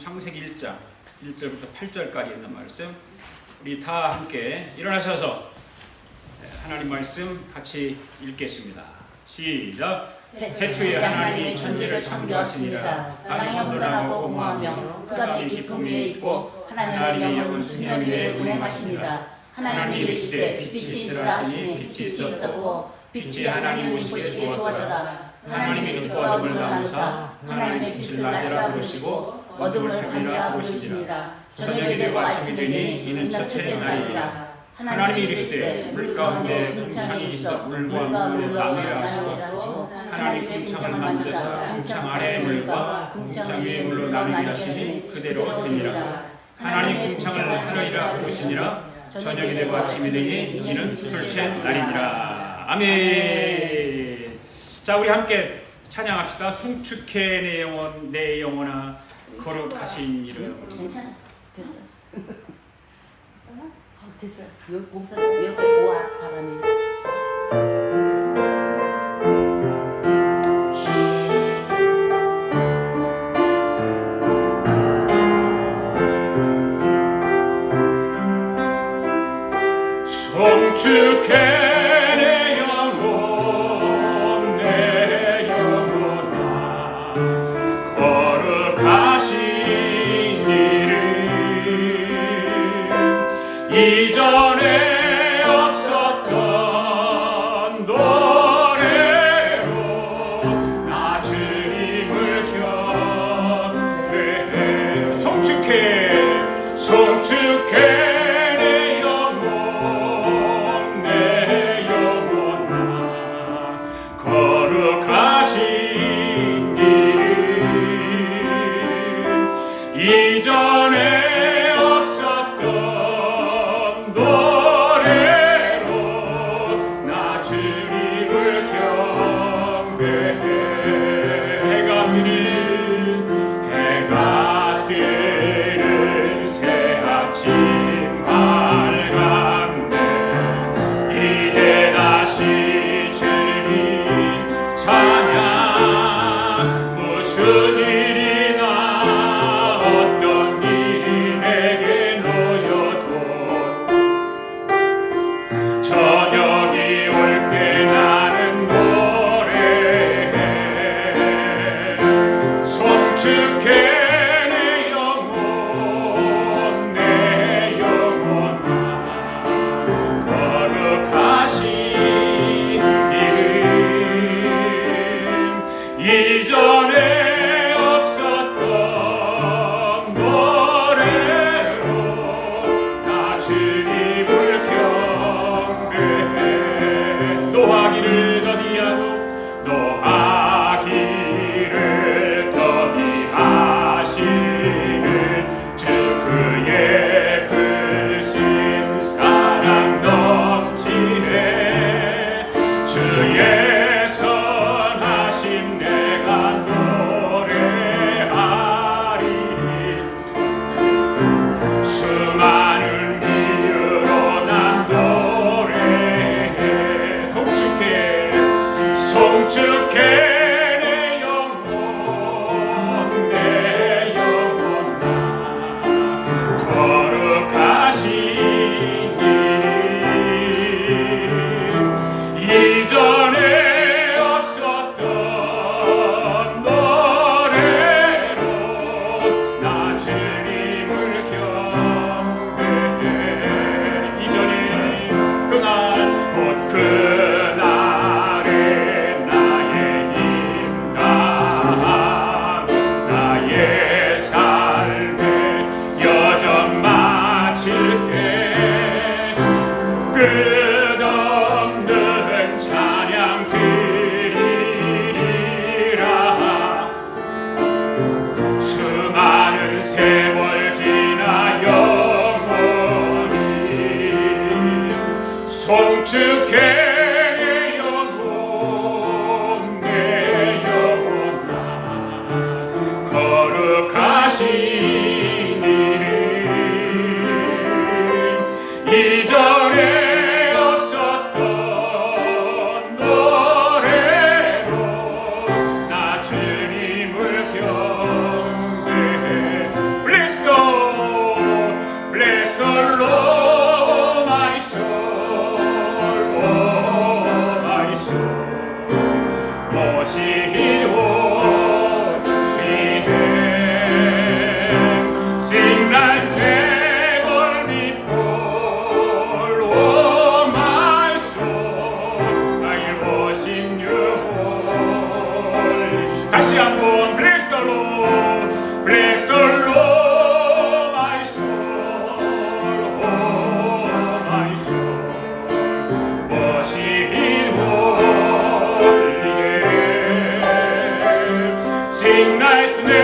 창세기 1장 1절부터 8절까지 있는 말씀, 우리 다 함께 일어나셔서 하나님 말씀 같이 읽겠습니다. 시작. 태초에 하나님이 천지를 창조하시니라. 땅이 혼돈하고 공허하며 흑암이 깊음 위에 있고 하나님의 영은 수면 위에 운행하시니라. 하나님이 이르시되 빛이 있으라 하시니 빛이 있었고 빛이 하나님 보시기에 좋았더라. 하나님이 빛과 어둠을 나누사 하나님의 빛을 낮이라 부르시고 어둠을 밤이라 부르시니라. 저녁이 되고 아침이 되니 이는 첫째 날이니라. 하나님이 이르시되 물 가운데 궁창이 있어 물과 물로 나누라 하시고 하나님 궁창을 만드사 궁창 아래의 물과 궁창 위의 물로 나누게 하시니 그대로 되니라. 하나님 궁창을 하늘이라 부르시니라. 저녁이 되고 아침이 되니 이는 둘째 날이니라. 아멘. 자, 우리 함께 찬양합시다. 송축해 내 영혼 내 영혼아 거룩하신 이름. 괜찮아. 됐어. 됐어. 여기 공사 여기 와 바람이. 송축해 내 영혼 내 영혼아 거룩하신 이름 이전에 없었던 노래로 나 주님을 경배해. 송축해 이전에 없었던 노래로 나 주님을 경배해. 해가 뜨는 새 아침 밝은데 이제 다시 주님 찬양. 무슨 일이나 어떤 일이 내게 놓여도 저녁이 올 때 나는 노래해. 송축해 내 영혼 내 영혼아 거룩하신 이름 이전에 없었던 노래로 나 주님을 경배해. 노하기를 더디하시는 주 그의 크신 사랑 넘치네. 주의 선하심 내가 노래하리. 수많은 이유로 난 노래해. 송축해 내 영혼 내 영혼아 거룩하신 이름 이전에 없었던 노래로 나 주님을 경배해. 이전에 그날 곧 그날에 나의 힘 다하고 나의 삶의 여정 마칠 때 끝없는 찬양 드리리라. 수많은 세월 지나 영원히 송축해 내 영혼 내 영혼아 거룩하신 이름 이전에 없었던 노래로 나 주님을 경배해. Sing like never before, oh my soul, I worship you holy. 다시 한번 bless the Lord, bless the Lord, my soul, oh my soul, worship His holy name. Sing like never.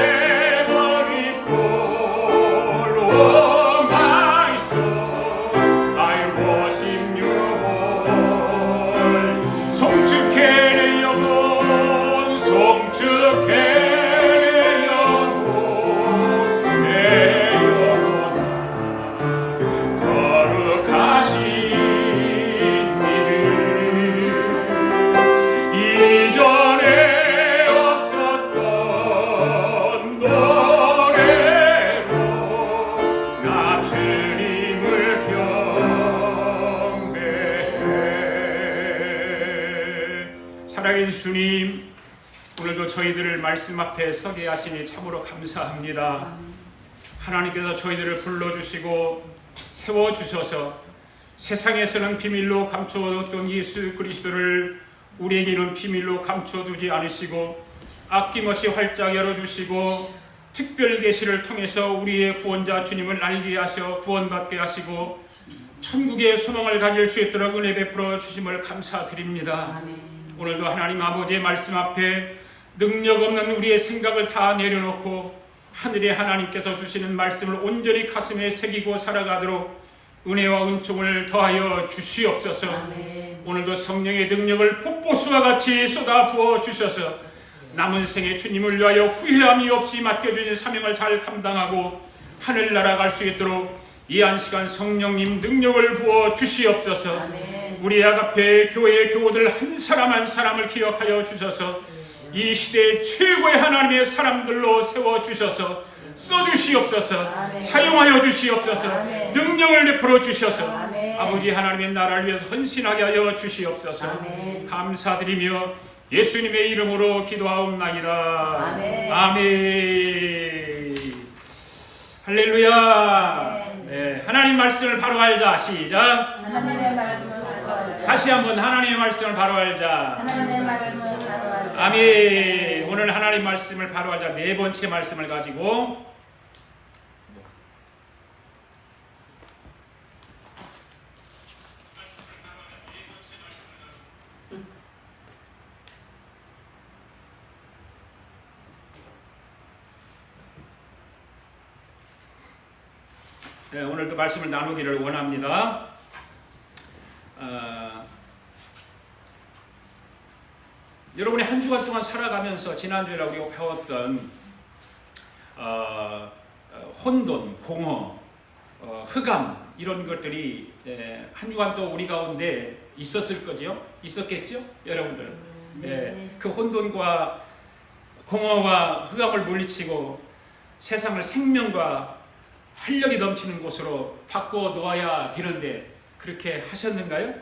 사랑의 주님, 오늘도 저희들을 말씀 앞에 서게 하시니 참으로 감사합니다. 하나님께서 저희들을 불러주시고 세워주셔서 세상에서는 비밀로 감춰뒀던 예수 그리스도를 우리에게는 비밀로 감춰두지 않으시고 아낌없이 활짝 열어주시고 특별 계시를 통해서 우리의 구원자 주님을 알게 하셔 구원받게 하시고 천국의 소망을 가질 수 있도록 은혜 베풀어 주심을 감사드립니다. 아멘. 오늘도 하나님 아버지의 말씀 앞에 능력 없는 우리의 생각을 다 내려놓고 하늘의 하나님께서 주시는 말씀을 온전히 가슴에 새기고 살아가도록 은혜와 은총을 더하여 주시옵소서. 아멘. 오늘도 성령의 능력을 폭포수와 같이 쏟아 부어 주셔서 남은 생에 주님을 위하여 후회함이 없이 맡겨주신 사명을 잘 감당하고 하늘나라 갈 수 있도록 이 한 시간 성령님 능력을 부어 주시옵소서. 아멘. 우리 아가페 교회의 교우들 한 사람 한 사람을 기억하여 주셔서 이 시대의 최고의 하나님의 사람들로 세워주셔서 써주시옵소서. 아멘. 사용하여 주시옵소서. 아멘. 능력을 베풀어 주셔서 아멘. 아버지 하나님의 나라를 위해서 헌신하게 하여 주시옵소서. 아멘. 감사드리며 예수님의 이름으로 기도하옵나이다. 아멘. 아멘. 할렐루야. 네, 하나님 말씀을 바로 알자. 시작. 하나님의 말씀을 바로 알자. 다시 한번 하나님의 말씀을 바로 알자. 하나님의 말씀을 바로 알자. 아멘. 오늘 하나님 말씀을 바로 알자. 네 번째 말씀을 가지고 네, 오늘도 말씀을 나누기를 원합니다. 여러분이 한 주간 동안 살아가면서 지난주에 우리가 배웠던 혼돈, 공허, 흑암 이런 것들이 한 주간 또 우리 가운데 있었을 거죠? 있었겠죠? 여러분들. 그 혼돈과 공허와 흑암을 물리치고 세상을 생명과 활력이 넘치는 곳으로 바꿔 놓아야 되는데 그렇게 하셨는가요?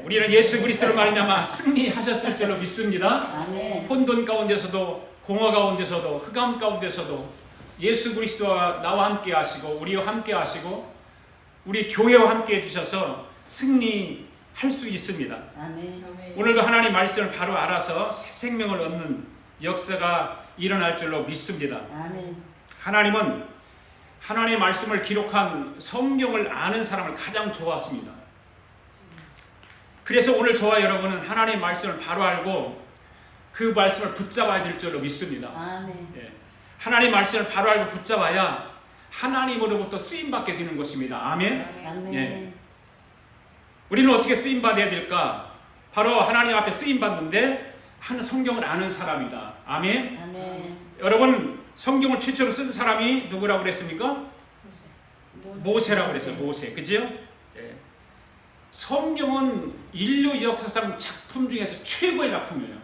우리는 예수 그리스도로 말미암아 승리하셨을 줄로 믿습니다. 아멘. 혼돈 가운데서도 공허 가운데서도 흑암 가운데서도 예수 그리스도와 나와 함께 하시고 우리와 함께 하시고 우리 교회와 함께 해주셔서 승리할 수 있습니다. 아멘. 오늘도 하나님 말씀을 바로 알아서 새 생명을 얻는 역사가 일어날 줄로 믿습니다. 아멘. 하나님은 하나님의 말씀을 기록한 성경을 아는 사람을 가장 좋아하십니다. 그래서 오늘 저와 여러분은 하나님의 말씀을 바로 알고 그 말씀을 붙잡아야 될 줄로 믿습니다. 아멘. 하나님의 말씀을 바로 알고 붙잡아야 하나님으로부터 쓰임받게 되는 것입니다. 아멘. 아멘. 우리는 어떻게 쓰임받아야 될까? 바로 하나님 앞에 쓰임받는데 성경을 아는 사람이다. 아멘. 아멘. 여러분 성경을 최초로 쓴 사람이 누구라고 그랬습니까? 모세라고 그랬어요. 모세. 그죠? 성경은 인류 역사상 작품 중에서 최고의 작품이에요.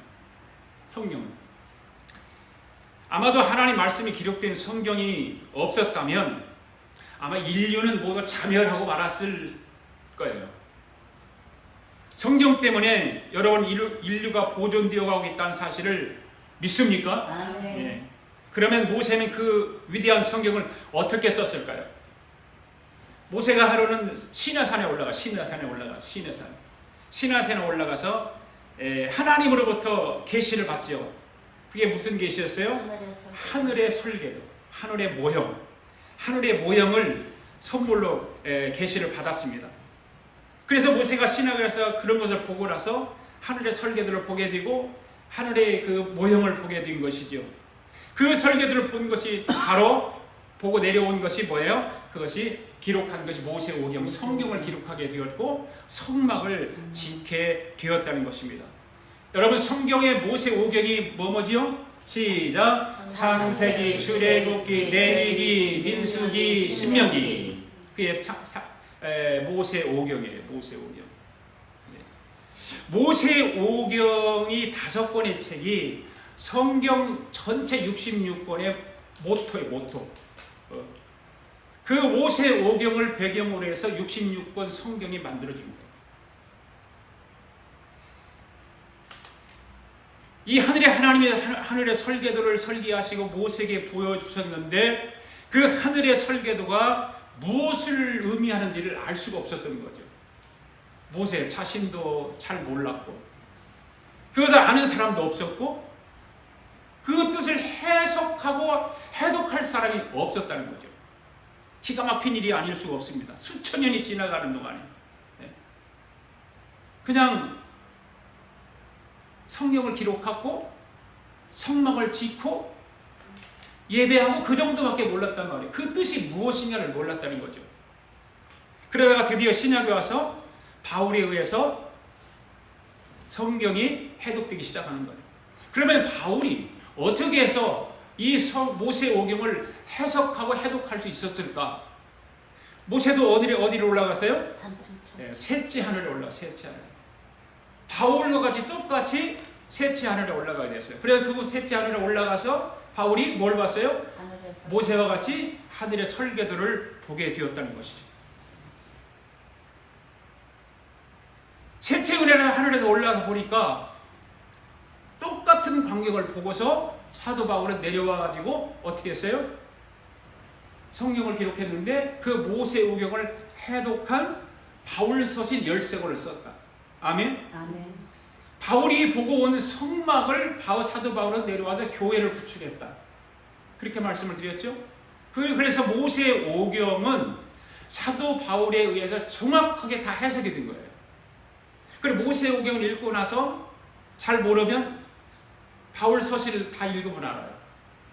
성경은. 아마도 하나님 말씀이 기록된 성경이 없었다면 아마 인류는 모두 자멸하고 말았을 거예요. 성경 때문에 여러분 인류가 보존되어 가고 있다는 사실을 믿습니까? 아멘. 예. 그러면 모세는 그 위대한 성경을 어떻게 썼을까요? 모세가 하루는 시내산에 올라가서 하나님으로부터 계시를 받죠. 그게 무슨 계시였어요? 하늘의 설계도, 하늘의 모형을 선물로 계시를 받았습니다. 그래서 모세가 시내가서 그런 것을 보고 나서 하늘의 설계도를 보게 되고 하늘의 그 모형을 보게 된 것이죠. 그 설계도를 본 것이 바로 보고 내려온 것이 뭐예요? 그것이 기록한 것이 모세오경 성경을 기록하게 되었고 성막을 짓게 되었다는 것입니다. 여러분 성경의 모세오경이 뭐뭐지요? 시작! 창세기, 출애굽기, 레위기, 민수기, 신명기. 그게 모세오경이에요. 모세오경이 5권의 책이 성경 전체 66권의 모토예요. 그 모세오경을 배경으로 해서 66권 성경이 만들어진 거예요. 이 하나님의 하늘의 설계도를 설계하시고 모세에게 보여주셨는데 그 하늘의 설계도가 무엇을 의미하는지를 알 수가 없었던 거죠. 모세 자신도 잘 몰랐고 그것을 아는 사람도 없었고 그 뜻을 해석하고 해독할 사람이 없었다는 거죠. 기가 막힌 일이 아닐 수가 없습니다. 수천 년이 지나가는 동안에 그냥 성경을 기록하고 성막을 짓고 예배하고 그 정도밖에 몰랐단 말이에요. 그 뜻이 무엇이냐를 몰랐다는 거죠. 그러다가 드디어 신약에 와서 바울에 의해서 성경이 해독되기 시작하는 거예요. 그러면 바울이 어떻게 해서 이 모세오경을 해석하고 해독할 수 있었을까? 모세도 어디로 올라갔어요? 네, 셋째 하늘에 셋째 하늘. 바울과 같이 똑같이 셋째 하늘에 올라가게 됐어요. 그래서 그곳 셋째 하늘에 올라가서 바울이 뭘 봤어요? 모세와 같이 하늘의 설계도를 보게 되었다는 것이죠. 셋째 하늘에 올라가서 보니까 똑같은 광경을 보고서 사도 바울은 내려와가지고 어떻게 했어요? 성경을 기록했는데 그 모세오경을 해독한 바울서신 13권을 썼다. 아멘? 아멘. 바울이 보고 온 성막을 사도 바울은 내려와서 교회를 구축했다. 그렇게 말씀을 드렸죠? 그래서 모세오경은 사도 바울에 의해서 정확하게 다 해석이 된 거예요. 그리고 모세오경을 읽고 나서 잘 모르면 바울 서신을 다 읽으면 알아요.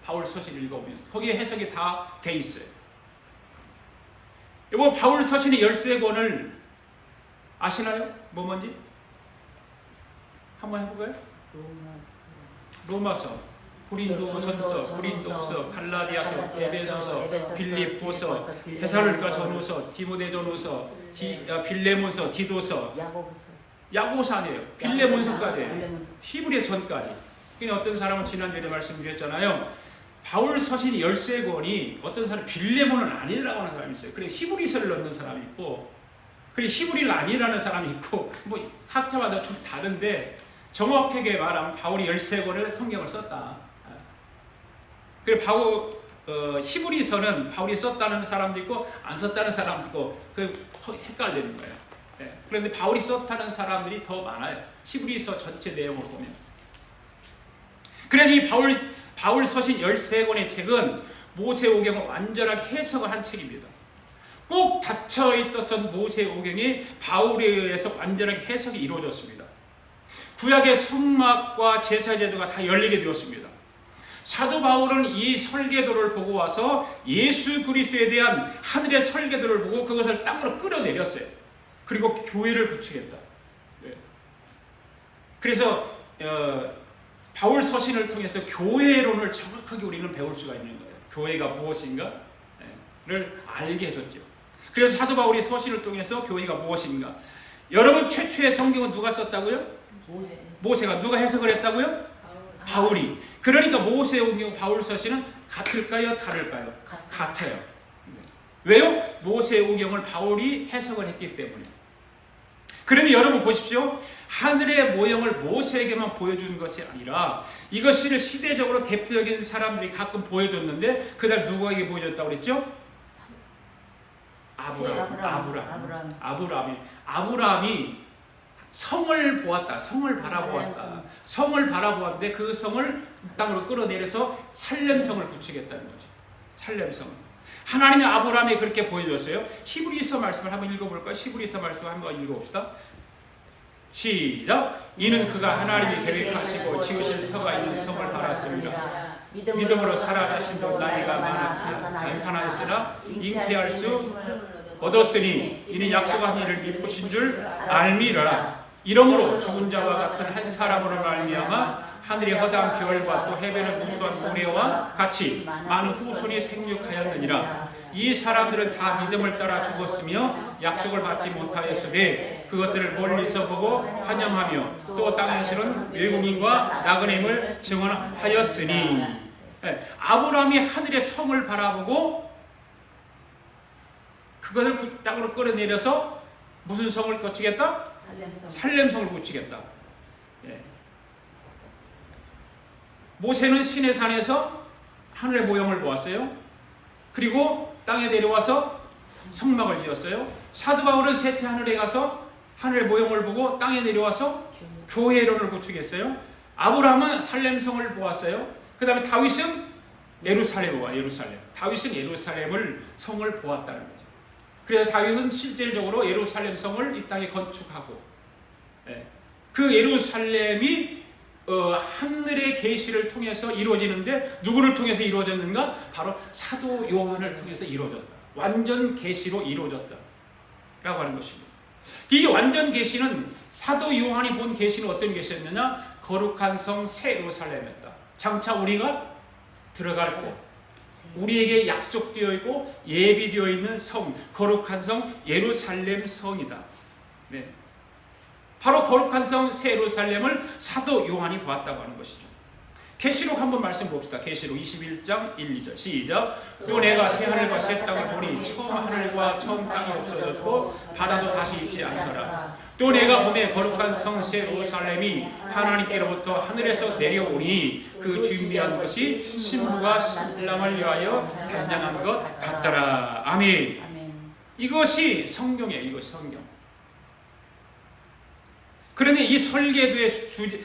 바울 서신을 읽어보면 거기에 해석이 다 돼 있어요. 이거 바울 서신의 13권을 아시나요? 뭔지? 한번 해볼까요? 로마서, 고린도전서, 고린도후서, 갈라디아서, 에베소서, 빌립보서, 데살로니가 전후서, 디모데전후서, 빌레몬서, 디도서, 야고보서 아니에요. 빌레몬서까지, 히브리 전까지. 그러니까 어떤 사람은 지난주에 말씀드렸잖아요. 바울 서신 13권이 어떤 사람 빌레몬은 아니라고 하는 사람이 있어요. 그래 히브리서를 넣는 사람이 있고, 그래 히브리를 아니라는 사람이 있고, 뭐 학자마다 좀 다른데 정확하게 말하면 바울이 13권을 성경을 썼다. 그래 히브리서는 바울이 썼다는 사람도 있고 안 썼다는 사람도 있고 그 헷갈리는 거예요. 네. 그런데 바울이 썼다는 사람들이 더 많아요. 히브리서 전체 내용을 보면. 그래서 이 바울 서신 13권의 책은 모세오경을 완전하게 해석을 한 책입니다. 꼭 닫혀있던 모세오경이 바울에 의해서 완전하게 해석이 이루어졌습니다. 구약의 성막과 제사제도가 다 열리게 되었습니다. 사도 바울은 이 설계도를 보고 와서 예수 그리스도에 대한 하늘의 설계도를 보고 그것을 땅으로 끌어내렸어요. 그리고 교회를 구축했다. 그래서 바울 서신을 통해서 교회론을 정확하게 우리는 배울 수가 있는 거예요. 교회가 무엇인가를 알게 해줬죠. 그래서 사도 바울이 서신을 통해서 교회가 무엇인가. 여러분 최초의 성경은 누가 썼다고요? 모세가. 누가 해석을 했다고요? 바울이. 그러니까 모세오경 바울 서신은 같을까요? 다를까요? 같아요. 왜요? 모세오경을 바울이 해석을 했기 때문에. 그런데 여러분 보십시오. 하늘의 모형을 모세에게만 보여준 것이 아니라 이것을 시대적으로 대표적인 사람들이 가끔 보여줬는데 그날 누구에게 보여줬다고 그랬죠? 아브라함이 성을 보았다. 성을 바라보았다. 성을 바라보았는데 그 성을 땅으로 끌어내려서 살렘성을 구축했다는 거죠. 살렘성을. 하나님이 아브라함에 그렇게 보여줬어요. 히브리서 말씀을 한번 읽어볼까요? 히브리서 말씀을 한번 읽어봅시다. 시작. 이는 그가 하나님이 계획하시고 지으실 터가 있는 성을 바랐습니다. 믿음으로 살아가신도 나이가 많아 단산하였으나 잉태할 수 얻었으니 이는 약속한 이를 미쁘신 줄 알미라. 이러므로 죽은 자와 같은 한 사람으로 말미암아 하늘의 허다한 별과 또 해변의 무수한 모래와 같이 많은 후손이 생육하였느니라. 이 사람들은 다 믿음을 따라 죽었으며 약속을 받지 못하였으되 그것들을 멀리서 보고 환영하며 또 땅에서는 외국인과 나그네임을 증언하였으니. 아브라함이 하늘의 성을 바라보고 그것을 땅으로 끌어내려서 무슨 성을 거치겠다? 살렘성을 구치겠다. 모세는 시내산에서 하늘의 모형을 보았어요. 그리고 땅에 내려와서 성막을 지었어요. 사도 바울은 셋째 하늘에 가서 하늘의 모형을 보고 땅에 내려와서 교회론을 구축했어요. 아브라함은 살렘성을 보았어요. 그 다음에 다윗은 예루살렘을 보아. 다윗은 예루살렘을 성을 보았다는 거죠. 그래서 다윗은 실질적으로 예루살렘 성을 이 땅에 건축하고, 그 예루살렘이 하늘의 계시를 통해서 이루어지는데 누구를 통해서 이루어졌는가? 바로 사도 요한을 통해서 이루어졌다. 완전 계시로 이루어졌다 라고 하는 것입니다. 이게 완전 계시는 사도 요한이 본 계시는 어떤 계시였느냐? 거룩한 성 새 예루살렘이었다. 장차 우리가 들어갈 곳, 우리에게 약속되어 있고 예비되어 있는 성, 거룩한 성 예루살렘 성이다. 네. 바로 거룩한 성 새 예루살렘을 사도 요한이 보았다고 하는 것이죠. 계시록 한번 말씀 봅시다. 계시록 21장 1, 2절 시작. 또 내가 새 하늘과 새 땅을 보니 처음 하늘과 처음 땅이 없어졌고 바다도 다시 있지 않더라. 또 내가 보매 거룩한 성 새 예루살렘이 하나님께로부터 하늘에서 내려오니 그 준비한 것이 신부가 신랑을 위하여 단장한 것 같더라. 아멘. 이것이 성경이에요. 이것이 성경. 그런데 이 설계도의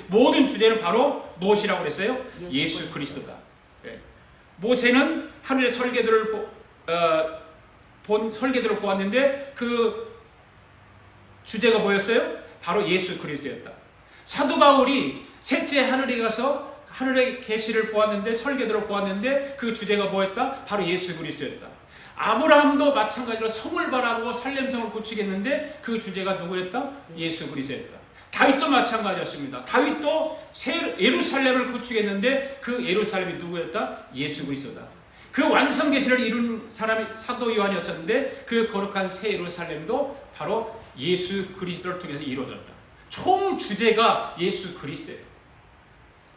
모든 주제는 바로 무엇이라고 그랬어요? 예수 그리스도다. 모세는 하늘의 설계도를 설계도를 보았는데 그 주제가 뭐였어요? 바로 예수 그리스도였다. 사도 바울이 셋째 하늘에 가서 하늘의 계시를 보았는데 설계도를 보았는데 그 주제가 뭐였다? 바로 예수 그리스도였다. 아브라함도 마찬가지로 성을 바라보고 살렘성을 구축했는데 그 주제가 누구였다? 예수 그리스도였다. 다윗도 마찬가지였습니다. 다윗도 예루살렘을 구축했는데 그 예루살렘이 누구였다? 예수 그리스도다. 그 완성 계시를 이룬 사람이 사도 요한이었었는데 그 거룩한 새 예루살렘도 바로 예수 그리스도를 통해서 이루어졌다. 총 주제가 예수 그리스도예요.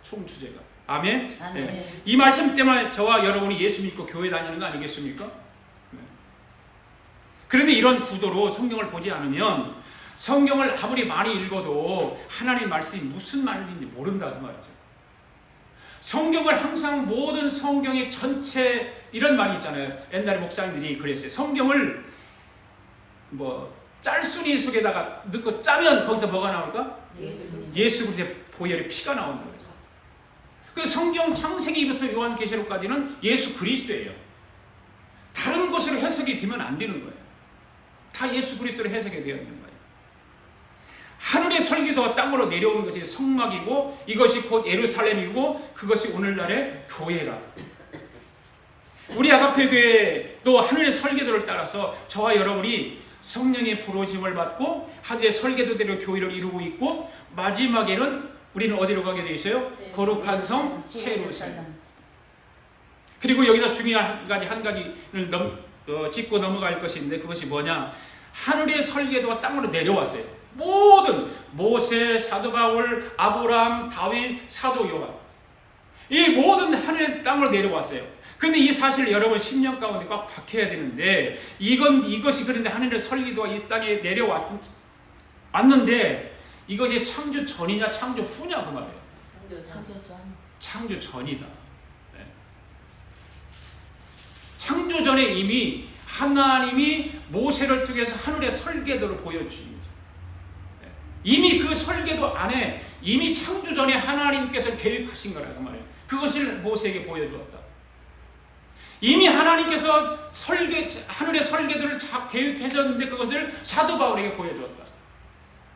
총 주제가. 아멘. 네. 이 말씀 때문에 저와 여러분이 예수 믿고 교회 다니는 거 아니겠습니까? 네. 그런데 이런 구도로 성경을 보지 않으면 성경을 아무리 많이 읽어도 하나님 말씀이 무슨 말인지 모른다는 말이죠. 성경을 항상 모든 성경의 전체 이런 말이 있잖아요. 옛날에 목사님들이 그랬어요. 성경을 짤순이 속에다가 넣고 짜면 거기서 뭐가 나올까? 예수 그리스도의 보혈의 피가 나온다고 그랬어요. 그 성경 창세기부터 요한계시록까지는 예수 그리스도예요. 다른 것으로 해석이 되면 안 되는 거예요. 다 예수 그리스도로 해석이 되어 있는 거예요. 하늘의 설계도가 땅으로 내려오는 것이 성막이고 이것이 곧 예루살렘이고 그것이 오늘날의 교회라. 우리 아가페 교회도 하늘의 설계도를 따라서 저와 여러분이 성령의 부르심을 받고 하늘의 설계도대로 교회를 이루고 있고 마지막에는 우리는 어디로 가게 되어 있어요? 거룩한 성 새 예루살렘. 그리고 여기서 중요한 한 가지를 짚고 넘어갈 것이 있는데 그것이 뭐냐? 하늘의 설계도가 땅으로 내려왔어요. 모든 모세, 사도 바울, 아브라함, 다윗, 사도 요한 이 모든 하늘의 땅으로 내려왔어요. 근데 이 사실 여러분 10년 가운데 꽉 박혀야 되는데 이것이 그런데 하늘의 설계도가 이 땅에 내려왔 왔는데 이것이 창조 전이냐 창조 후냐 그 말이에요. 창조전. 창조 전이다. 네. 창조 전에 이미 하나님이 모세를 통해서 하늘의 설계도를 보여주십니다. 네. 이미 그 설계도 안에 이미 창조 전에 하나님께서 계획하신 거라고 말해요. 그것을 모세에게 보여주었다. 이미 하나님께서 하늘의 설계도를 계획하셨는데 그것을 사도 바울에게 보여주었다.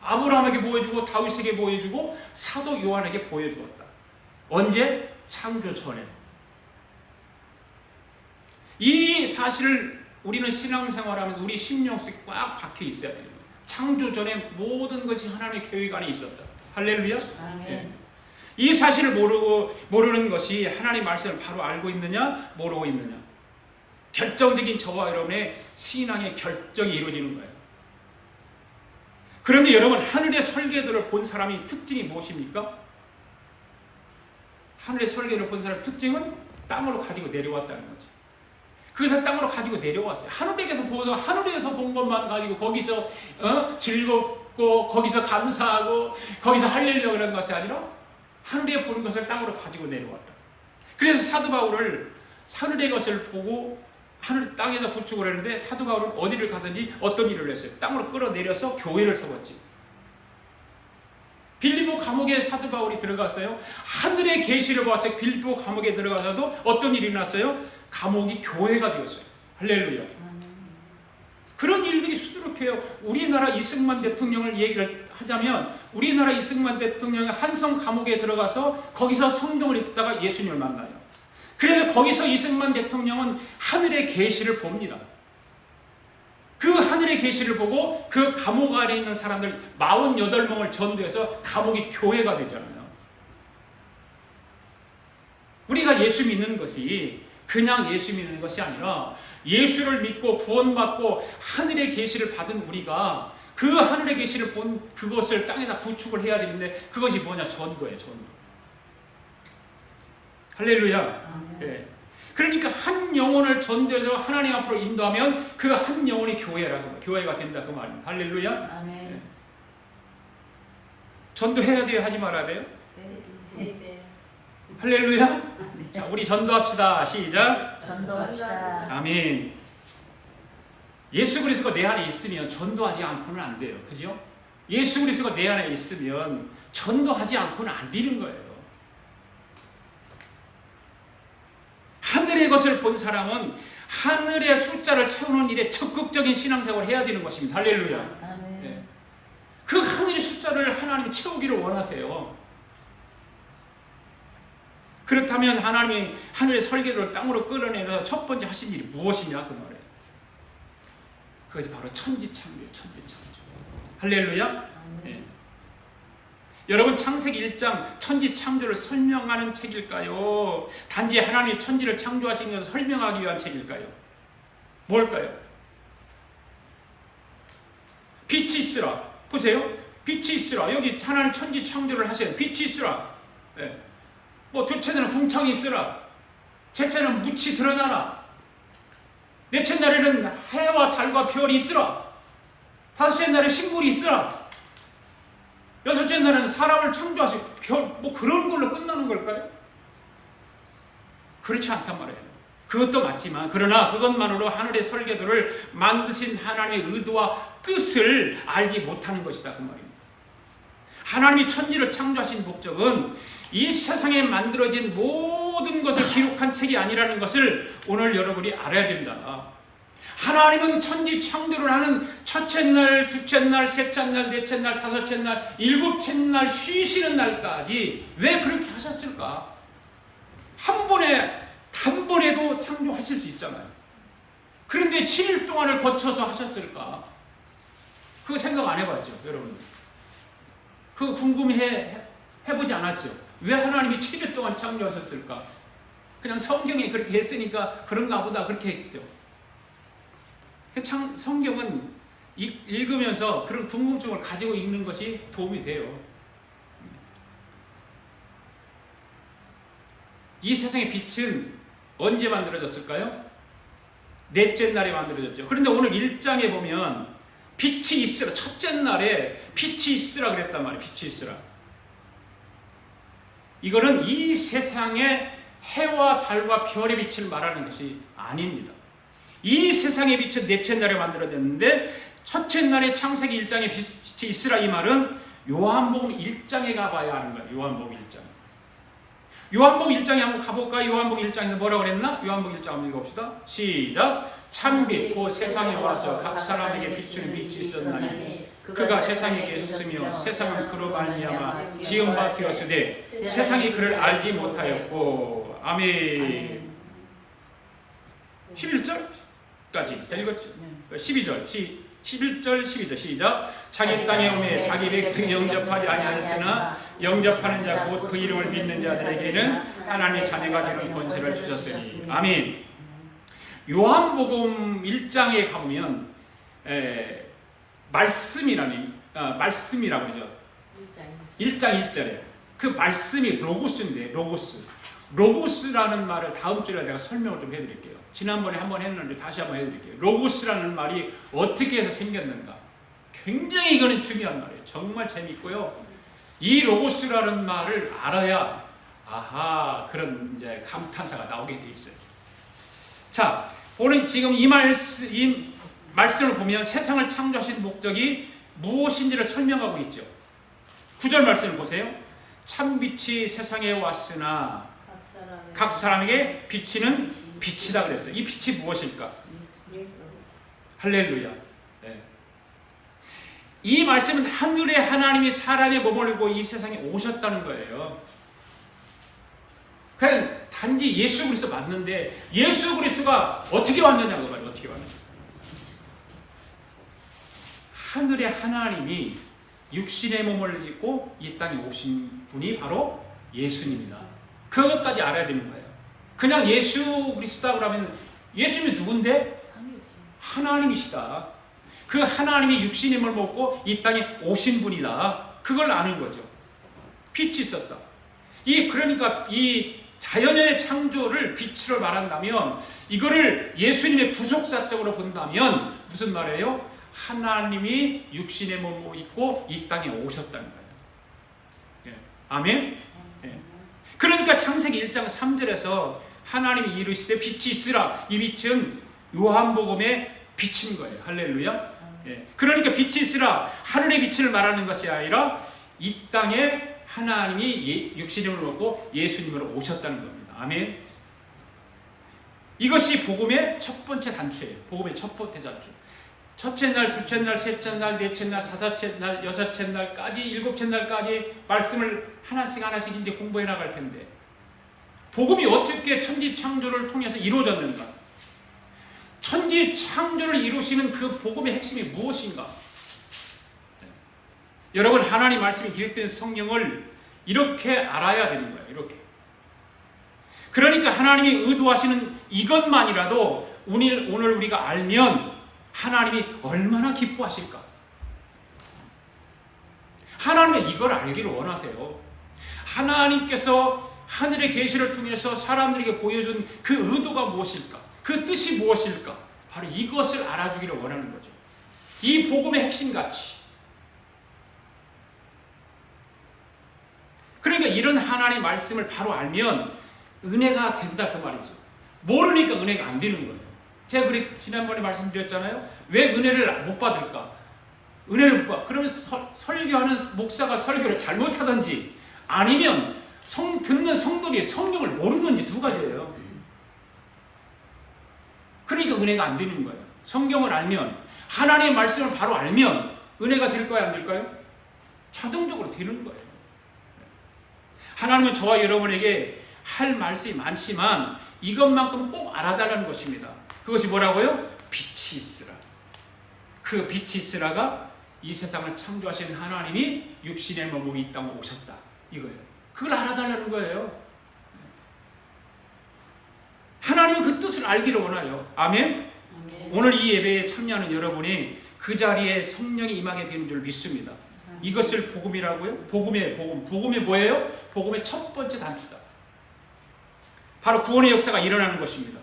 아브라함에게 보여주고 다윗에게 보여주고 사도 요한에게 보여주었다. 언제? 창조 전에. 이 사실을 우리는 신앙생활하면서 우리 심령 속에 꽉 박혀 있어야 됩니다. 창조 전에 모든 것이 하나님의 계획 안에 있었다. 할렐루야. 아멘. 예. 이 사실을 모르는 것이 하나님의 말씀을 바로 알고 있느냐 모르고 있느냐. 결정적인 저와 여러분의 신앙의 결정이 이루어지는 거예요. 그런데 여러분, 하늘의 설계도를 본 사람의 특징이 무엇입니까? 하늘의 설계도를 본 사람의 특징은 땅으로 가지고 내려왔다는 거죠. 그래서 땅으로 가지고 내려왔어요. 하늘에서 본 것만 가지고 거기서 즐겁고 거기서 감사하고 거기서 할렐루야 그런 것이 아니라 하늘에 보는 것을 땅으로 가지고 내려왔다. 그래서 사도 바울을 하늘의 것을 보고 하늘 땅에서 구축을 했는데 사도 바울은 어디를 가든지 어떤 일을 했어요? 땅으로 끌어내려서 교회를 세웠지. 빌립보 감옥에 사도 바울이 들어갔어요. 하늘의 계시를 보았어요. 빌립보 감옥에 들어가서도 어떤 일이 났어요? 감옥이 교회가 되었어요. 할렐루야. 그런 일들이 수두룩해요. 우리나라 이승만 대통령을 얘기를 하자면 우리나라 이승만 대통령이 한성 감옥에 들어가서 거기서 성경을 읽다가 예수님을 만나요. 그래서 거기서 이승만 대통령은 하늘의 계시를 봅니다. 그 하늘의 계시를 보고 그 감옥 안에 있는 사람들 48명을 전도해서 감옥이 교회가 되잖아요. 우리가 예수 믿는 것이 그냥 예수 믿는 것이 아니라 예수를 믿고 구원받고 하늘의 계시를 받은 우리가 그 하늘의 계시를 본 그것을 땅에다 구축을 해야 되는데 그것이 뭐냐? 전도예요. 전도. 할렐루야. 네. 그러니까 한 영혼을 전도해서 하나님 앞으로 인도하면 그 한 영혼이 교회가 된다 그 말입니다. 할렐루야. 아멘. 네. 전도해야 돼요? 하지 말아야 돼요? 네. 할렐루야. 자, 우리 전도합시다. 시작. 전도합시다. 아멘. 예수 그리스도가 내 안에 있으면 전도하지 않고는 안 돼요. 그죠? 예수 그리스도가 내 안에 있으면 전도하지 않고는 안 되는 거예요. 하늘의 것을 본 사람은 하늘의 숫자를 채우는 일에 적극적인 신앙생활을 해야 되는 것입니다. 할렐루야. 아멘. 네. 그 하늘의 숫자를 하나님이 채우기를 원하세요. 그렇다면 하나님이 하늘의 설계도를 땅으로 끌어내서 첫 번째 하신 일이 무엇이냐 그 말이에요. 그것이 바로 천지창조예요. 천지창조. 할렐루야. 네. 여러분, 창세기 1장 천지창조를 설명하는 책일까요? 단지 하나님이 천지를 창조하신 것을 설명하기 위한 책일까요? 뭘까요? 빛이 있으라. 보세요. 빛이 있으라. 여기 하나님 천지 창조를 하셔요. 빛이 있으라. 네. 뭐 둘째는 궁창이 있으라. 셋째는 묻이 드러나라. 넷째 날에는 해와 달과 별이 있으라. 다섯째 날에 식물이 있으라. 여섯째 날은 사람을 창조하시고 뭐 그런 걸로 끝나는 걸까요? 그렇지 않단 말이에요. 그것도 맞지만 그러나 그것만으로 하늘의 설계도를 만드신 하나님의 의도와 뜻을 알지 못하는 것이다 그 말입니다. 하나님이 천지를 창조하신 목적은 이 세상에 만들어진 모든 것을 기록한 책이 아니라는 것을 오늘 여러분이 알아야 된다. 하나님은 천지 창조를 하는 첫째 날, 둘째 날, 셋째 날, 넷째 날, 다섯째 날, 일곱째 날 쉬시는 날까지 왜 그렇게 하셨을까? 한 번에 단번에도 창조하실 수 있잖아요. 그런데 7일 동안을 거쳐서 하셨을까? 그거 생각 안 해봤죠, 여러분? 그거 궁금해보지 않았죠? 왜 하나님이 7일 동안 창조하셨을까? 그냥 성경에 그렇게 했으니까 그런가 보다 그렇게 했죠. 성경은 읽으면서 그런 궁금증을 가지고 읽는 것이 도움이 돼요. 이 세상의 빛은 언제 만들어졌을까요? 넷째 날에 만들어졌죠. 그런데 오늘 1장에 보면 빛이 있으라. 첫째 날에 빛이 있으라 그랬단 말이에요. 빛이 있으라. 이거는 이 세상의 해와 달과 별의 빛을 말하는 것이 아닙니다. 이 세상의 빛은 넷째 날에 만들어졌는데 첫째 날에 창세기 1장에 빛이 있으라 이 말은 요한복음 1장에 가봐야 하는 거예요. 요한복음 1장. 요한복음 1장에 한번 가볼까요? 요한복음 1장에서 뭐라고 그랬나? 요한복음 1장 한번 읽어봅시다. 시작. 참빛 곧 세상에 와서 각 사람에게 비추는 빛이 있었나니 그가 세상에 계셨으며 세상은 그로 말미암아 지은 바 되었으되 세상이 그를 알지 못하였고. 아멘. 11절까지 다 읽었죠? 12절 11절 12절 시작. 자기 땅에 오매 자기 백성이 영접하지 아니하였으나 영접하는 자 곧 그 이름을 믿는 자들에게는 하나님의 자녀가 되는 권세를 주셨으니. 아멘. 요한복음 1장에 가보면 말씀이라고 그러죠. 1장 1절에 그 말씀이 로고스인데 로고스라는 말을 다음 주에 내가 설명을 좀 해드릴게요. 지난번에 한번 했는데 다시 한번 해드릴게요. 로고스라는 말이 어떻게 해서 생겼는가. 굉장히 이거는 중요한 말이에요. 정말 재밌고요. 이 로고스라는 말을 알아야 그런 이제 감탄사가 나오게 돼 있어요. 자, 오늘 지금 이 말씀을 보면 세상을 창조하신 목적이 무엇인지를 설명하고 있죠. 9절 말씀을 보세요. 참빛이 세상에 왔으나 각 사람에게 비치는 빛이다 그랬어요. 이 빛이 무엇일까? 할렐루야. 네. 이 말씀은 하늘의 하나님이 사람의 몸을 입고 이 세상에 오셨다는 거예요. 그냥 단지 예수 그리스도 맞는데 예수 그리스도가 어떻게 왔느냐고 말이에요. 어떻게 왔느냐. 하늘의 하나님이 육신의 몸을 입고 이 땅에 오신 분이 바로 예수님이다. 그것까지 알아야 되는 거예요. 그냥 예수 그리스도다 그러면 예수님이 누군데? 하나님이시다. 그 하나님이 육신의 몸을 먹고 이 땅에 오신 분이다. 그걸 아는 거죠. 빛이 있었다. 그러니까 이 자연의 창조를 빛으로 말한다면 이거를 예수님의 구속사적으로 본다면 무슨 말이에요? 하나님이 육신의 몸을 입고 이 땅에 오셨다는 거예요. 예. 아멘? 예. 그러니까 창세기 1장 3절에서 하나님이 이르시되 빛이 있으라. 이 빛은 요한복음의 빛인 거예요. 할렐루야. 예. 그러니까 빛이 있으라. 하늘의 빛을 말하는 것이 아니라 이 땅에 하나님이 육신의 몸을 입고 예수님으로 오셨다는 겁니다. 아멘. 이것이 복음의 첫 번째 단추예요. 복음의 첫 번째 단추. 첫째 날, 둘째 날, 셋째 날, 넷째 날, 다섯째 날, 여섯째 날까지, 일곱째 날까지 말씀을 하나씩 이제 공부해 나갈 텐데 복음이 어떻게 천지 창조를 통해서 이루어졌는가? 천지 창조를 이루시는 그 복음의 핵심이 무엇인가? 여러분, 하나님 말씀이 기록된 성경을 이렇게 알아야 되는 거예요. 이렇게. 그러니까 하나님이 의도하시는 이것만이라도 오늘 우리가 알면 하나님이 얼마나 기뻐하실까? 하나님은 이걸 알기를 원하세요. 하나님께서 하늘의 계시를 통해서 사람들에게 보여준 그 의도가 무엇일까? 그 뜻이 무엇일까? 바로 이것을 알아주기를 원하는 거죠. 이 복음의 핵심 가치. 그러니까 이런 하나님의 말씀을 바로 알면 은혜가 된다 그 말이죠. 모르니까 은혜가 안 되는 거예요. 제가 지난번에 말씀드렸잖아요. 왜 은혜를 못 받을까? 은혜를 못 받. 그러면 설교하는 목사가 설교를 잘못하든지 아니면 듣는 성도들이 성경을 모르든지 두 가지예요. 그러니까 은혜가 안 되는 거예요. 성경을 알면 하나님의 말씀을 바로 알면 은혜가 될까요? 안 될까요? 자동적으로 되는 거예요. 하나님은 저와 여러분에게 할 말씀이 많지만 이것만큼 꼭 알아달라는 것입니다. 그것이 뭐라고요? 빛이 있으라. 그 빛이 있으라가 이 세상을 창조하신 하나님이 육신의 몸으로 이 땅에 오셨다. 이거예요. 그걸 알아달라는 거예요. 하나님은 그 뜻을 알기를 원해요. 아멘? 오늘 이 예배에 참여하는 여러분이 그 자리에 성령이 임하게 되는 줄 믿습니다. 이것을 복음이라고요? 복음의 복음. 복음이 뭐예요? 복음의 첫 번째 단추다. 바로 구원의 역사가 일어나는 것입니다.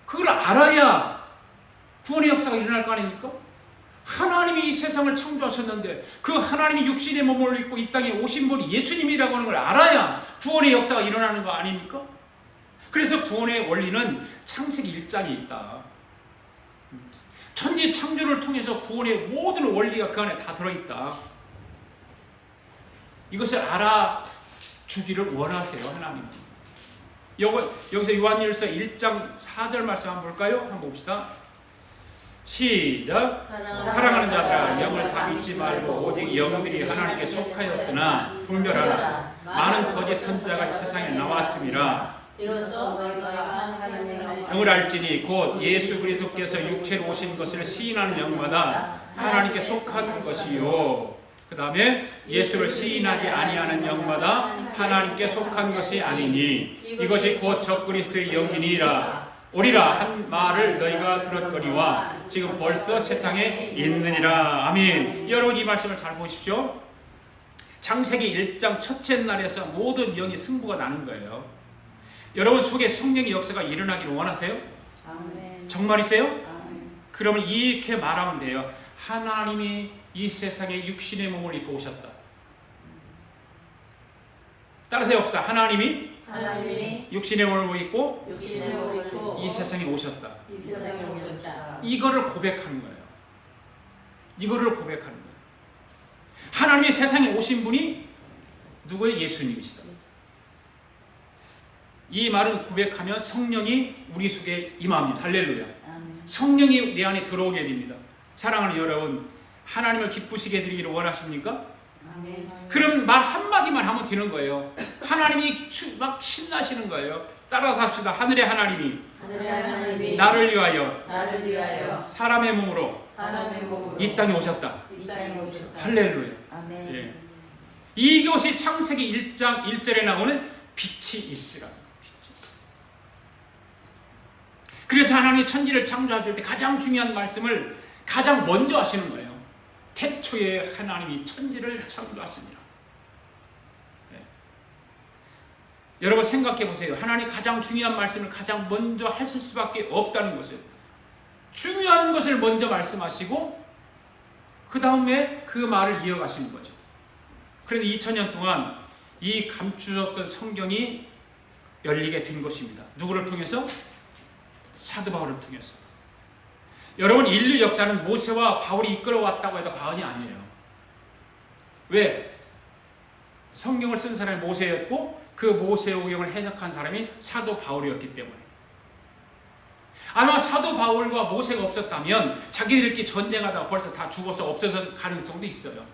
그걸 알아야 구원의 역사가 일어날 거 아닙니까? 하나님이 이 세상을 창조하셨는데 그 하나님이 육신의 몸을 입고 이 땅에 오신 분이 예수님이라고 하는 걸 알아야 구원의 역사가 일어나는 거 아닙니까? 그래서 구원의 원리는 창세기 1장에 있다. 천지 창조를 통해서 구원의 모든 원리가 그 안에 다 들어있다. 이것을 알아주기를 원하세요, 하나님. 여기서 요한일서 1장 4절 말씀 한번 볼까요? 한번 봅시다. 시작. 사랑하는 자들아, 영을 다 믿지 말고 오직 영들이 하나님께 속하였으나 분별하라. 많은 거짓 선지자가 세상에 나왔음이라. 영을 알지니 곧 예수 그리스도께서 육체로 오신 것을 시인하는 영마다 하나님께 속한 것이요. 그 다음에 예수를 시인하지 아니하는 영마다 하나님께 속한 것이 아니니 이것이 곧 적그리스도의 영이니라. 오리라 한 말을 너희가 들었거니와 지금 벌써 세상에 있느니라. 아멘. 여러분 이 말씀을 잘 보십시오. 창세기 1장 첫째 날에서 모든 영이 승부가 나는 거예요. 여러분 속에 성령의 역사가 일어나기를 원하세요? 아멘. 정말이세요? 아멘. 그러면 이렇게 말하면 돼요. 하나님이 이 세상에 육신의 몸을 입고 오셨다. 따라서 봅시다. 하나님이 육신의 몸을 입고 이 세상에 오셨다. 이거를 고백하는 거예요. 이거를 고백하는 거예요. 하나님이 세상에 오신 분이 누구예요? 예수님이시다. 이 말은 고백하면 성령이 우리 속에 임합니다. 할렐루야. 성령이 내 안에 들어오게 됩니다. 사랑하는 여러분, 하나님을 기쁘시게 해드리기를 원하십니까? 그럼 말 한마디만 하면 되는 거예요. 하나님이 막 신나시는 거예요. 따라서 합시다. 하늘의 하나님이 나를 위하여 사람의 몸으로 이 땅에 오셨다. 할렐루야. 예. 이것이 창세기 1장 1절에 나오는 빛이 있으라. 그래서 하나님이 천지를 창조하실 때 가장 중요한 말씀을 가장 먼저 하시는 거예요. 태초에 하나님이 천지를 창조하시니라. 네. 여러분 생각해 보세요. 하나님 가장 중요한 말씀을 가장 먼저 하실 수밖에 없다는 것을, 중요한 것을 먼저 말씀하시고 그 다음에 그 말을 이어가시는 거죠. 그런데 2000년 동안 이 감추었던 성경이 열리게 된 것입니다. 누구를 통해서? 사도 바울을 통해서. 여러분 인류 역사는 모세와 바울이 이끌어왔다고 해도 과언이 아니에요. 왜? 성경을 쓴 사람이 모세였고 그 모세오경을 해석한 사람이 사도 바울이었기 때문에. 아마 사도 바울과 모세가 없었다면 자기들끼리 전쟁하다가 벌써 다 죽어서 없어질 가능성도 있어요.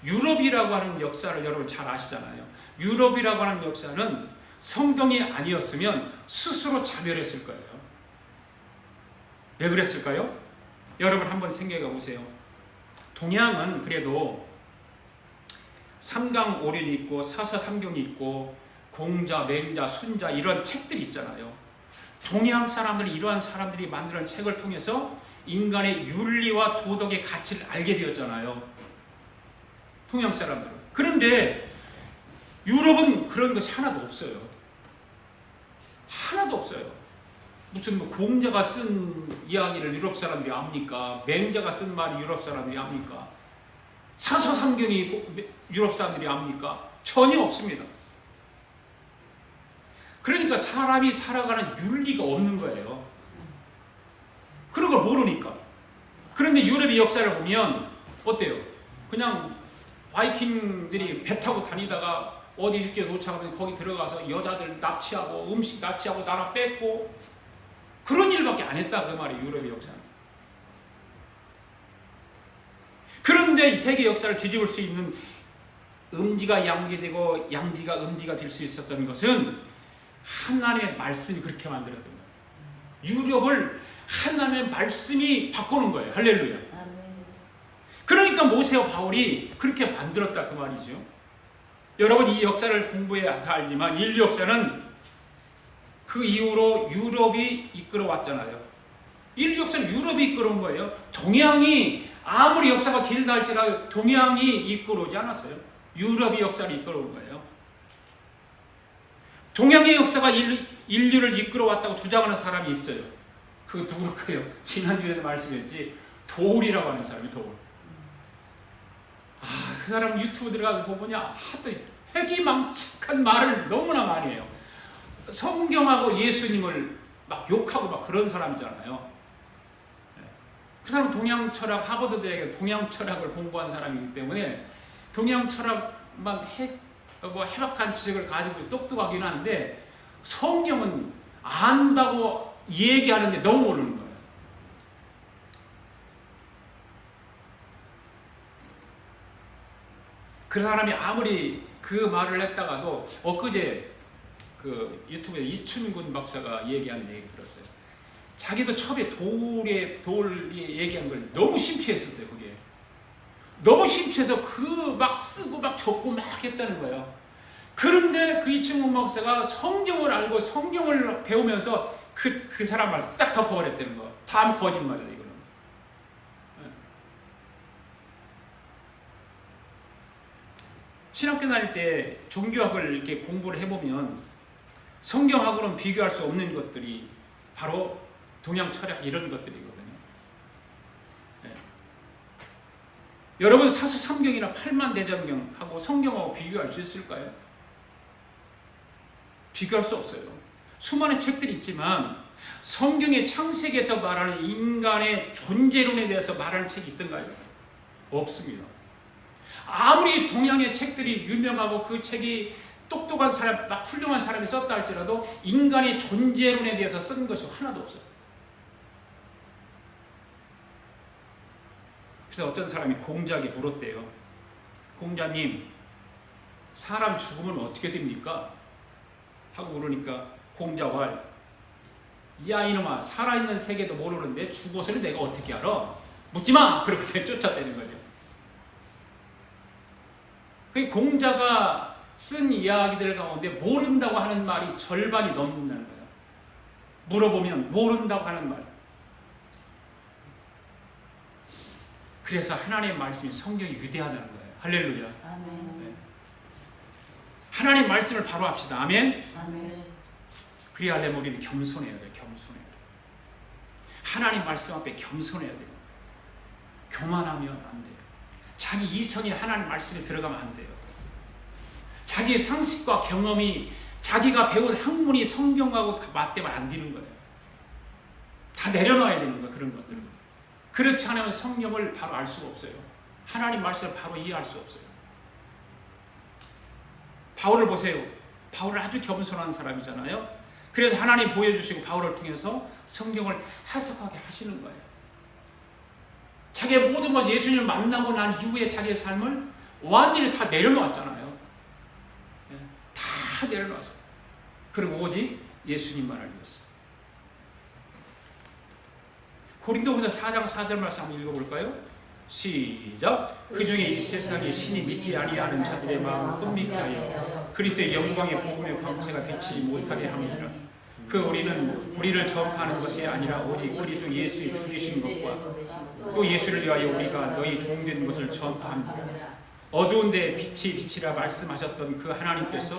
유럽이라고 하는 역사를 여러분 잘 아시잖아요. 유럽이라고 하는 역사는 성경이 아니었으면 스스로 자멸했을 거예요. 왜 그랬을까요? 여러분 한번 생각해 보세요. 동양은 그래도 삼강오륜이 있고 사서삼경이 있고 공자, 맹자, 순자 이런 책들이 있잖아요. 동양 사람들이 이러한 사람들이 만드는 책을 통해서 인간의 윤리와 도덕의 가치를 알게 되었잖아요. 동양 사람들은. 그런데 유럽은 그런 것이 하나도 없어요. 하나도 없어요. 무슨 공자가 쓴 이야기를 유럽 사람들이 압니까? 맹자가 쓴 말이 유럽 사람들이 압니까? 사서삼경이 유럽 사람들이 압니까? 전혀 없습니다. 그러니까 사람이 살아가는 윤리가 없는 거예요. 그런 걸 모르니까. 그런데 유럽의 역사를 보면 어때요? 그냥 바이킹들이 배 타고 다니다가 어디 육지에 도착하면 거기 들어가서 여자들 납치하고 음식 납치하고 나라 뺏고 그런 일밖에 안 했다 그 말이에요. 유럽의 역사는. 그런데 이 세계 역사를 뒤집을 수 있는 음지가 양지되고 양지가 음지가 될 수 있었던 것은 하나님의 말씀이 그렇게 만들었던 거예요. 유럽을 하나님의 말씀이 바꾸는 거예요. 할렐루야. 그러니까 모세와 바울이 그렇게 만들었다 그 말이죠. 여러분 이 역사를 공부해서 알지만 인류 역사는 그 이후로 유럽이 이끌어왔잖아요. 인류 역사는 유럽이 이끌어온 거예요. 동양이 아무리 역사가 길다 할지라도 동양이 이끌어오지 않았어요. 유럽이 역사를 이끌어온 거예요. 동양의 역사가 인류를 이끌어왔다고 주장하는 사람이 있어요. 그 누굴까요? 지난주에도 말씀했지. 도울이라고 하는 사람이 도울. 그 사람 유튜브 들어가서 보면 하도 회기망측한 말을 너무나 많이 해요. 성경하고 예수님을 막 욕하고 막 그런 사람이잖아요. 그 사람은 동양 철학, 하버드 대학에 동양 철학을 공부한 사람이기 때문에 동양 철학만 해박한 지식을 가지고 똑똑하긴 한데 성경은 안다고 얘기하는데 너무 모르는 거예요. 그 사람이 아무리 그 말을 했다가도 엊그제 그 유튜브에 이춘근 박사가 얘기하는 얘기 들었어요. 자기도 처음에 돌이 얘기한 걸 너무 심취했었대요. 그게 너무 심취해서 그 막 쓰고 막 적고 막 했다는 거예요. 그런데 그 이춘근 박사가 성경을 알고 성경을 배우면서 그 사람 말 싹 덮어버렸다는 거. 다 거짓말이에요, 이거는. 신학교 다닐 때 종교학을 이렇게 공부를 해보면 성경하고는 비교할 수 없는 것들이 바로 동양 철학 이런 것들이거든요. 네. 여러분 사수삼경이나 팔만대장경하고 성경하고 비교할 수 있을까요? 비교할 수 없어요. 수많은 책들이 있지만 성경의 창세기에서 말하는 인간의 존재론에 대해서 말하는 책이 있던가요? 없습니다. 아무리 동양의 책들이 유명하고 그 책이 똑똑한 사람, 막 훌륭한 사람이 썼다 할지라도 인간의 존재론에 대해서 쓴 것이 하나도 없어요. 그래서 어떤 사람이 공자에게 물었대요. 공자님, 사람 죽으면 어떻게 됩니까? 하고 물으니까 공자왈, 야 이놈아, 살아있는 세계도 모르는데 죽어서는 내가 어떻게 알아? 묻지마! 그러고 쫓아대는 거죠. 공자가 쓴 이야기들 가운데 모른다고 하는 말이 절반이 넘는다는 거예요. 물어보면 모른다고 하는 말. 그래서 하나님의 말씀이 성경이 위대하다는 거예요. 할렐루야. 아멘. 네. 하나님의 말씀을 바로 합시다. 아멘. 아멘. 그리하려면 우리는 겸손해야 돼요. 겸손해야 돼요. 하나님 말씀 앞에 겸손해야 돼요. 교만하면 안 돼요. 자기 이성이 하나님 말씀에 들어가면 안 돼요. 자기의 상식과 경험이 자기가 배운 학문이 성경하고 맞대면 안 되는 거예요. 다 내려놔야 되는 거예요. 그런 것들을. 그렇지 않으면 성경을 바로 알 수가 없어요. 하나님 말씀을 바로 이해할 수 없어요. 바울을 보세요. 바울은 아주 겸손한 사람이잖아요. 그래서 하나님 보여주시고 바울을 통해서 성경을 해석하게 하시는 거예요. 자기의 모든 것을 예수님을 만나고 난 이후에 자기의 삶을 완전히 다 내려놓았잖아요. 다 내려놨어요. 그리고 오직 예수님만을 위해서. 고린도후서 4장 4절 말씀 한번 읽어볼까요? 시작. 그 중에 이 세상에 신이 믿지 아니하는 자들의 마음을 혼미케 하여 그리스도의 영광의 복음의 광채가 비치지 못하게 함이니라. 우리를 전파하는 것이 아니라 오직 그리스도 예수의 죽으신 것과 또 예수를 위하여 우리가 너희 종된 것을 전파합니다. 어두운 데 빛이 빛이라 말씀하셨던 그 하나님께서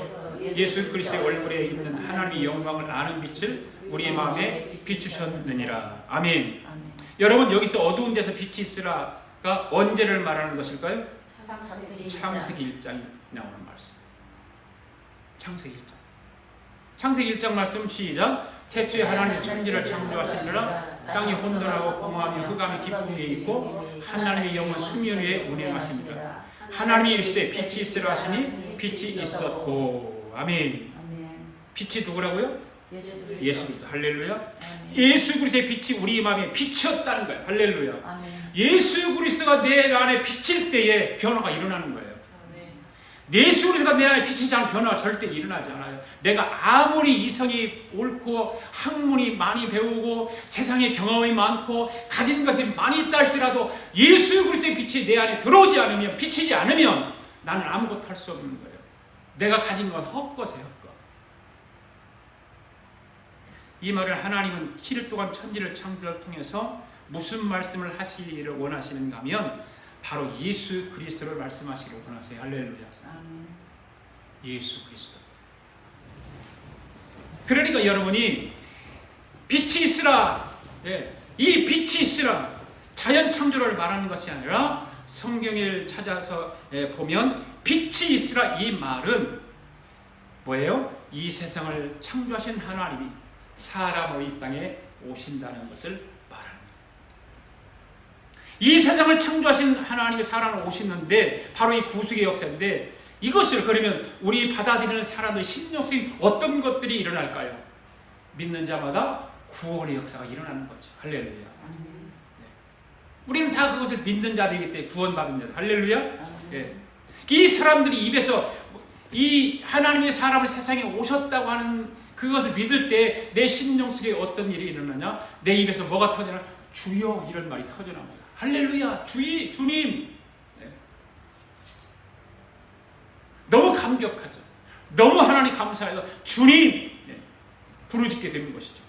예수 그리스도의 얼굴에 있는 하나님의 영광을 아는 빛을 우리의 마음에 비추셨느니라. 아멘. 아멘. 여러분 여기서 어두운 데서 빛이 있으라가 언제를 말하는 것일까요? 창세기 1장이 나오는 말씀. 창세기 1장. 창세기 1장 말씀 시작. 태초에 하나님이 천지를 창조하시느라 땅이 혼돈하고 공허하며 흑암의 깊음이 있고 하나님의 영은 수면 위에 운행하십니다. 하나님이 이르시되 빛이 있으라 하시니 빛이 있었고. 아멘. 빛이 누구라고요? 예수 그리스도. 할렐루야. 예수 그리스도의 빛이 우리 마음에 비쳤다는 거예요. 할렐루야. 예수 그리스도가 내 안에 비칠 때에 변화가 일어나는 거예요. 예수 그리스도가 내 안에 비치지 않은 변화가 절대 일어나지 않아요. 내가 아무리 이성이 옳고 학문이 많이 배우고 세상에 경험이 많고 가진 것이 많이 있다 할지라도 예수 그리스도의 빛이 내 안에 들어오지 않으면, 비치지 않으면 나는 아무것도 할 수 없는 거예요. 내가 가진 건 헛것이에요. 헛것. 이 말을 하나님은 7일 동안 천지를 창조를 통해서 무슨 말씀을 하시기를 원하시는가 하면 바로 예수 그리스도를 말씀하시기를 원하세요. 할렐루야. 예수 그리스도. 그러니까 여러분이 빛이 있으라 예, 이 빛이 있으라 자연 창조를 말하는 것이 아니라 성경을 찾아서 보면 빛이 있으라 이 말은 뭐예요? 이 세상을 창조하신 하나님이 사람으로 이 땅에 오신다는 것을 말합니다. 이 세상을 창조하신 하나님이 사람으로 오시는데 바로 이 구속의 역사인데 이것을 그러면 우리 받아들이는 사람들 심령 속에 어떤 것들이 일어날까요? 믿는 자마다 구원의 역사가 일어나는 거죠. 할렐루야. 네. 우리는 다 그것을 믿는 자들이기 때문에 구원받은 자들. 할렐루야. 네. 이 사람들이 입에서 이 하나님이 사람을 세상에 오셨다고 하는 그것을 믿을 때 내 심령 속에 어떤 일이 일어나냐? 내 입에서 뭐가 터지나? 주여 이런 말이 터져나옵니다. 할렐루야. 주님. 네. 너무 감격하죠. 너무 하나님 감사해서 주님 부르짖게 되는 것이죠.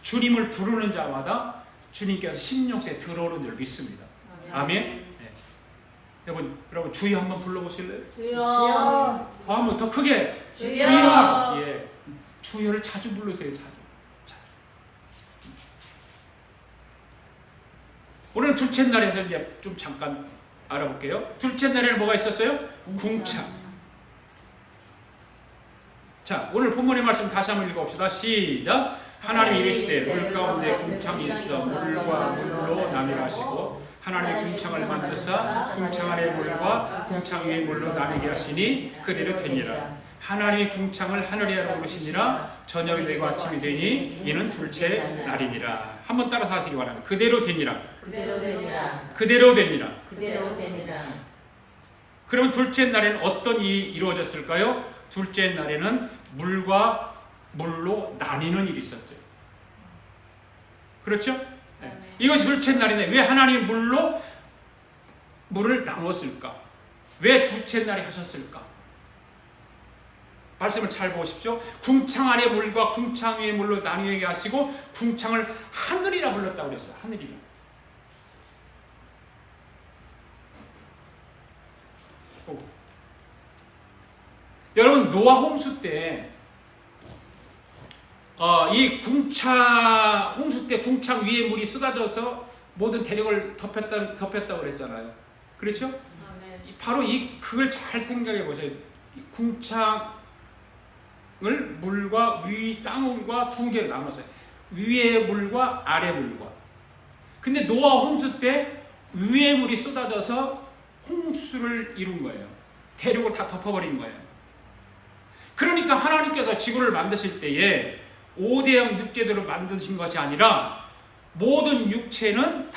주님을 부르는 자마다 주님께서 심령 속에 들어오는 줄 믿습니다. 아멘. 네. 여러분 주여 한번 불러보실래요? 주여. 더 한번 더 크게 주여. 예, 주여를 자주 부르세요. 자주. 오늘 둘째 날에서 이제 좀 잠깐 알아볼게요. 둘째 날에는 뭐가 있었어요? 궁창. 자, 오늘 본문의 말씀 다시 한번 읽어봅시다. 시작. 하나님이 이르시되 물 가운데 궁창이 있어 물과 물로 나뉘라 하시고 하나님의 궁창을 만드사 궁창 아래 물과 궁창 위의 물로 나뉘게 하시니 그대로 되니라. 하나님의 궁창을 하늘에 오르시니라. 저녁이 되고 아침이 되니 이는 둘째 날이니라. 한번 따라서 하시기 바랍니다. 그대로 되니라. 그대로 되니라. 그대로 되니라. 그대로 되니라. 그러면 둘째 날에는 어떤 일이 이루어졌을까요? 둘째 날에는 물과 물로 나뉘는 일이 있었죠. 그렇죠? 네. 이것이 둘째 날인데 왜 하나님이 물을 나누었을까? 왜 둘째 날에 하셨을까? 말씀을 잘 보십시오. 궁창 아래 물과 궁창 위의 물로 나뉘게 하시고 궁창을 하늘이라 불렀다고 그랬어요. 하늘이라. 여러분 노아 홍수 때 이 홍수 때 궁창 위에 물이 쏟아져서 모든 대륙을 덮였다고 그랬잖아요. 그렇죠? 아멘. 바로 그걸 잘 생각해 보세요. 궁창을 물과 땅물과 두 개로 나눴어요. 위의 물과 아래 물과. 근데 노아 홍수 때 위의 물이 쏟아져서 홍수를 이룬 거예요. 대륙을 다 덮어버린 거예요. 그러니까 하나님께서 지구를 만드실 때에 5대형 육지들을 만드신 것이 아니라 모든 육지는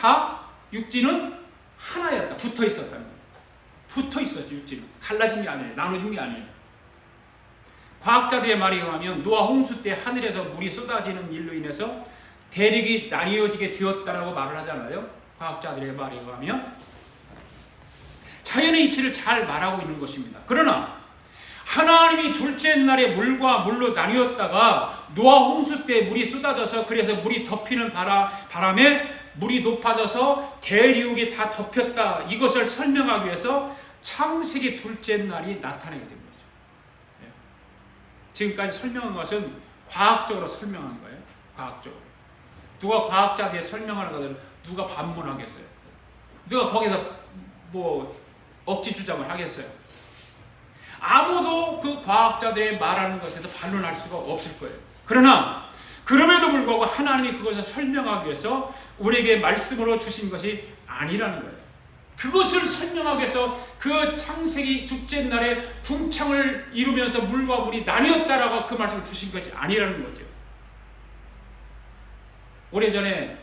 하나였다. 붙어 있었다는 거예요. 붙어 있었죠. 육지는. 갈라진 게 아니에요. 나눠진 게 아니에요. 과학자들의 말에 의하면 노아 홍수 때 하늘에서 물이 쏟아지는 일로 인해서 대륙이 나뉘어지게 되었다라고 말을 하잖아요. 과학자들의 말에 의하면 자연의 이치를 잘 말하고 있는 것입니다. 그러나 하나님이 둘째 날에 물과 물로 나뉘었다가 노아 홍수 때 물이 쏟아져서 그래서 물이 덮이는 바람에 물이 높아져서 대륙이 다 덮였다. 이것을 설명하기 위해서 창세기 둘째 날이 나타나게 된 거죠. 지금까지 설명한 것은 과학적으로 설명한 거예요. 과학적으로. 누가 과학자들이 설명하는 것을 누가 반문하겠어요? 누가 거기서 억지 주장을 하겠어요? 아무도 그 과학자들의 말하는 것에서 반론할 수가 없을 거예요. 그러나 그럼에도 불구하고 하나님이 그것을 설명하기 위해서 우리에게 말씀으로 주신 것이 아니라는 거예요. 그것을 설명하기 위해서 그 창세기 둘째 날에 궁창을 이루면서 물과 물이 나뉘었다라고 그 말씀을 주신 것이 아니라는 거죠. 오래전에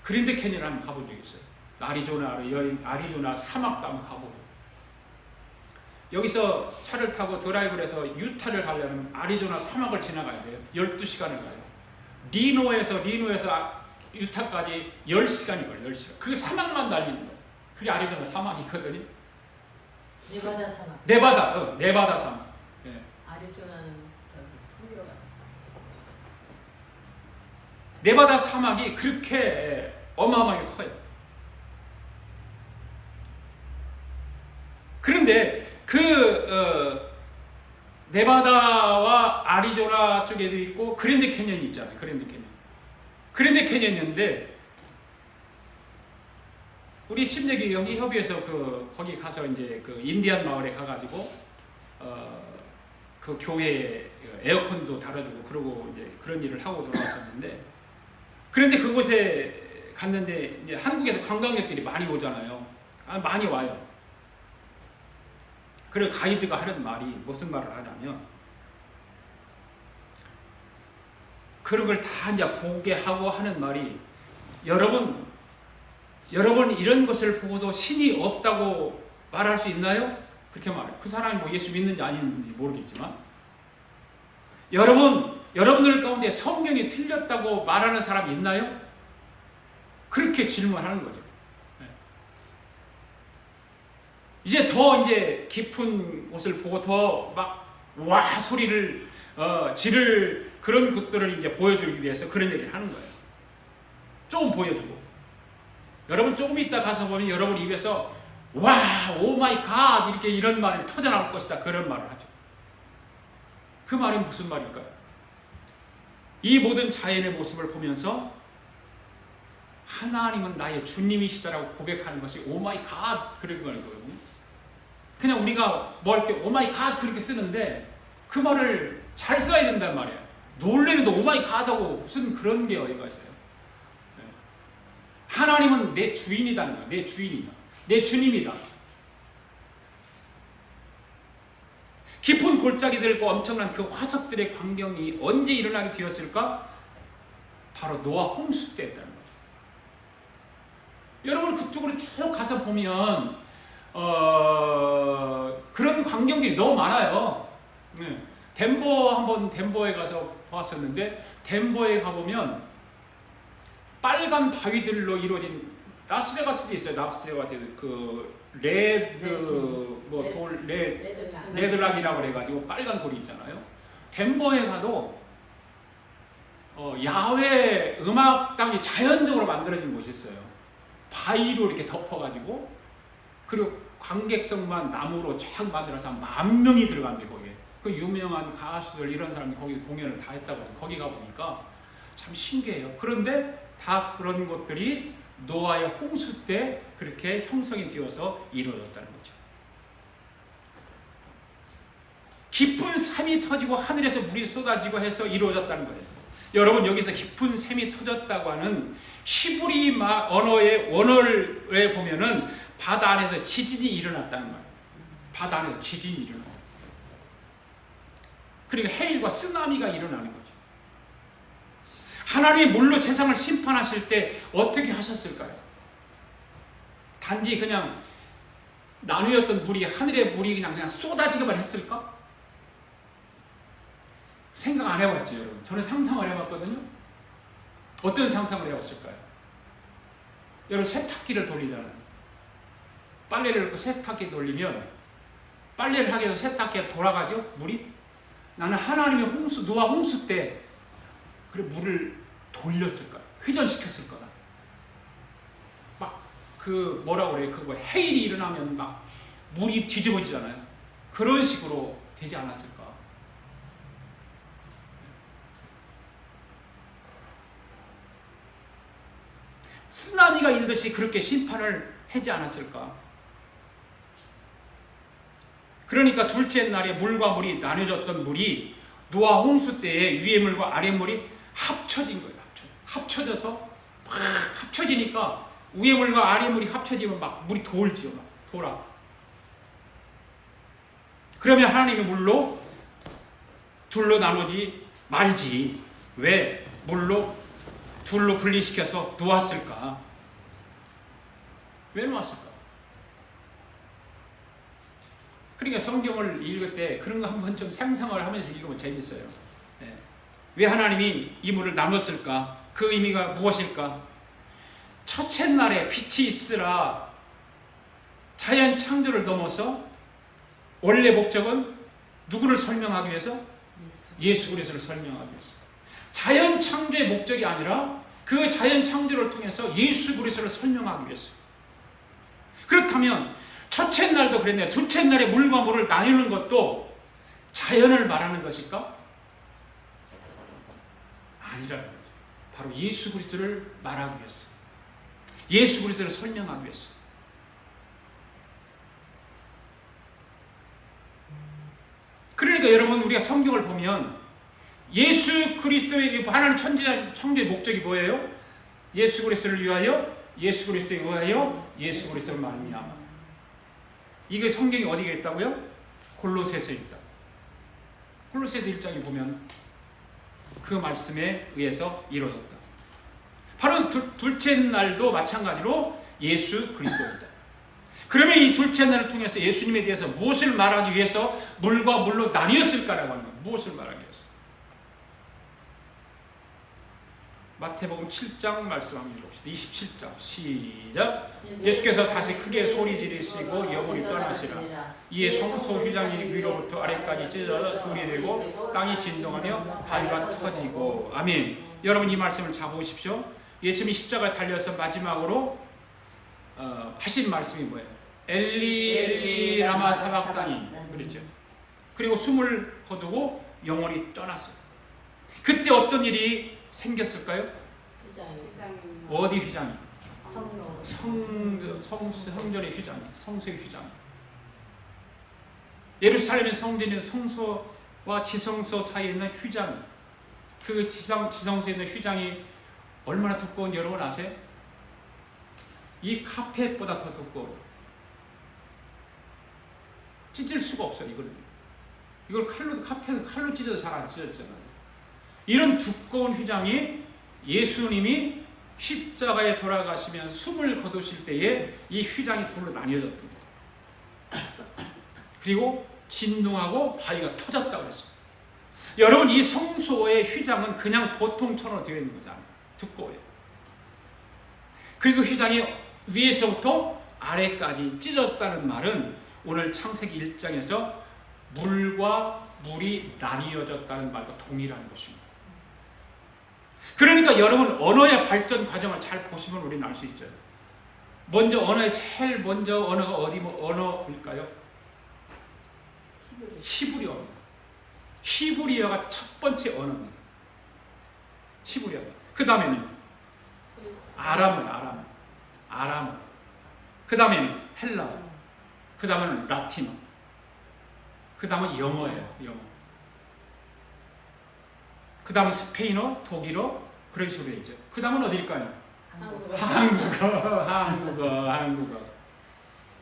그랜드 캐니언 한번 가본 적이 있어요. 아리조나 사막도 한번 가보고 여기서 차를 타고 드라이브를 해서 유타를 가려면 아리조나 사막을 지나가야 돼요. 12시간을 가요. 리노에서 유타까지 10시간이 걸려요. 10시간. 그 사막만 달리는 거예요. 그게 아리조나 사막이거든요. 네바다 사막. 네. 아리조나는 선교 갔어. 네바다 사막이 그렇게 어마어마하게 커요. 그런데 네바다와 아리조나 쪽에도 있고 그랜드 캐년이 있잖아요. 그랜드 캐년인데 우리 침례교 협의회에서 거기 가서 이제 그 인디안 마을에 가가지고 그 교회에 에어컨도 달아주고 그러고 이제 그런 일을 하고 돌아왔었는데 그런데 그곳에 갔는데 이제 한국에서 관광객들이 많이 오잖아요. 많이 와요. 그리고 가이드가 하는 말이 무슨 말을 하냐면 그런 걸 다 이제 보게 하고 하는 말이 여러분 이런 것을 보고도 신이 없다고 말할 수 있나요? 그렇게 말해요. 그 사람이 뭐 예수 믿는지 아닌지 모르겠지만 여러분들 가운데 성경이 틀렸다고 말하는 사람이 있나요? 그렇게 질문하는 거죠. 이제 더 이제 깊은 곳을 보고 더 막 와 소리를 지를 그런 것들을 이제 보여주기 위해서 그런 얘기를 하는 거예요. 조금 보여주고 여러분 조금 있다 가서 보면 여러분 입에서 와 오 마이 갓 이렇게 이런 말이 터져나올 것이다 그런 말을 하죠. 그 말이 무슨 말일까요? 이 모든 자연의 모습을 보면서 하나님은 나의 주님이시다라고 고백하는 것이 오 마이 갓 그런 거예요. 그냥 우리가 뭐 할 때 오 마이 갓 그렇게 쓰는데 그 말을 잘 써야 된단 말이에요. 놀래는데 오 마이 갓 하고 무슨 그런 게 어디가 있어요. 하나님은 내 주인이다는 거야. 내 주인이다. 내 주님이다. 깊은 골짜기들과 엄청난 그 화석들의 광경이 언제 일어나게 되었을까? 바로 노아 홍수 때였다는 거죠. 여러분 그쪽으로 쭉 가서 보면 그런 광경들이 너무 많아요. 덴버에 가서 봤었는데 덴버에 가보면 빨간 바위들로 이루어진 라스베가스도 있어요. 라스베가스 레드락이라고 해가지고 빨간 돌이 있잖아요. 덴버에 가도 야외 음악당이 자연적으로 만들어진 곳이 있어요. 바위로 이렇게 덮어가지고 그리고 관객석만 나무로 쫙 만들어서 10,000명이 들어간대 거기에. 그 유명한 가수들 이런 사람들이 거기 공연을 다 했다고 해서 거기 가보니까 참 신기해요. 그런데 다 그런 것들이 노아의 홍수 때 그렇게 형성이 되어서 이루어졌다는 거죠. 깊은 샘이 터지고 하늘에서 물이 쏟아지고 해서 이루어졌다는 거예요. 여러분 여기서 깊은 샘이 터졌다고 하는 히브리 언어의 원어를 보면은 바다 안에서 지진이 일어났다는 말이에요. 바다 안에서 지진이 일어나요. 그러니까 해일과 쓰나미가 일어나는 거죠. 하나님이 물로 세상을 심판하실 때 어떻게 하셨을까요? 단지 그냥 나누었던 물이 하늘의 물이 그냥 쏟아지기만 했을까? 생각 안 해봤죠, 여러분. 저는 상상을 해봤거든요. 어떤 상상을 해봤을까요? 여러분 세탁기를 돌리잖아요. 빨래를 넣고 세탁기 돌리면 빨래를 하기 위해서 세탁기가 돌아가죠, 물이. 나는 하나님의 노아 홍수 때 그래 물을 돌렸을 거야. 회전시켰을 거다. 막 그 뭐라고 그래? 그거 해일이 일어나면 막 물이 뒤집어지잖아요. 그런 식으로 되지 않았을까? 쓰나미가 일듯이 그렇게 심판을 하지 않았을까? 그러니까 둘째 날에 물과 물이 나눠졌던 물이 노아 홍수 때에 위의 물과 아래 물이 합쳐진 거예요. 합쳐져서 막 합쳐지니까 위의 물과 아래 물이 합쳐지면 막 물이 돌지요. 막 돌아. 그러면 하나님의 물로 둘로 나누지 말지. 왜 둘로 분리시켜서 놓았을까? 왜 놓았을까? 그러니까 성경을 읽을 때 그런 거 한번 좀 상상을 하면서 읽으면 재밌어요. 왜 하나님이 이 물을 나눴을까? 그 의미가 무엇일까? 첫째 날에 빛이 있으라 자연 창조를 넘어서 원래 목적은 누구를 설명하기 위해서? 예수 그리스도를 설명하기 위해서. 자연 창조의 목적이 아니라 그 자연 창조를 통해서 예수 그리스도를 설명하기 위해서. 그렇다면 첫째 날도 그랬네요. 둘째 날에 물과 물을 나누는 것도 자연을 말하는 것일까? 아니라는 거죠. 바로 예수 그리스도를 말하기 위해서, 예수 그리스도를 설명하기 위해서. 그러니까 여러분, 우리가 성경을 보면 예수 그리스도의 하나님 창조의 목적이 뭐예요? 예수 그리스도를 위하여, 예수 그리스도에 의하여, 예수 그리스도를 말미암아. 이게 성경이 어디에 있다고요? 골로새서에 있다. 골로새서 1장에 보면 그 말씀에 의해서 이루어졌다. 바로 둘째 날도 마찬가지로 예수 그리스도이다. 그러면 이 둘째 날을 통해서 예수님에 대해서 무엇을 말하기 위해서 물과 물로 나뉘었을까라고 하는 거예요. 무엇을 말하기 위해서. 마태복음 7장 말씀 한번 읽어봅시다. 27장 시작. 예수께서 다시 크게 소리 지르시고 영혼이 떠나시라. 이에 성소 휘장이 위로부터 아래까지 찢어져 둘이 되고 땅이 진동하며 바위가 터지고. 아멘. 여러분, 이 말씀을 잡으십시오. 예수님이 십자가에 달려서 마지막으로 하신 말씀이 뭐예요? 엘리 엘리 라마 사박다니 그랬죠. 그리고 숨을 거두고 영혼이 떠났어요. 그때 어떤 일이 생겼을까요? 어디 휘장이? 성전의 휘장이, 성소의 휘장이. 예루살렘의 성전인 성소와 지성소 사이에 있는 휘장이, 그 지성소에 있는 휘장이 얼마나 두꺼운 여러분 아세요? 이 카펫보다 더 두꺼워요. 찢을 수가 없어요. 이걸 칼로 찢어도 잘 안 찢어지잖아요. 이런 두꺼운 휘장이 예수님이 십자가에 돌아가시면 숨을 거두실 때에 이 휘장이 둘로 나뉘어졌던 거예요. 그리고 진동하고 바위가 터졌다고 그랬어요. 여러분, 이 성소의 휘장은 그냥 보통처럼 되어 있는 거지 않아요. 두꺼워요. 그리고 휘장이 위에서부터 아래까지 찢어졌다는 말은 오늘 창세기 1장에서 물과 물이 나뉘어졌다는 말과 동일한 것입니다. 그러니까 여러분, 언어의 발전 과정을 잘 보시면 우리는 알 수 있죠. 먼저 언어의 제일 먼저 언어가 언어일까요? 히브리어입니다. 히브리어가 첫 번째 언어입니다. 히브리어. 그 다음에는 아람어예요. 아람어. 그 다음에는 헬라어. 그 다음에는 라틴어. 그 다음은 영어예요. 영어. 그 다음은 스페인어, 독일어, 그런 식으로 되어 있죠. 그 다음은 어디일까요? 한국어.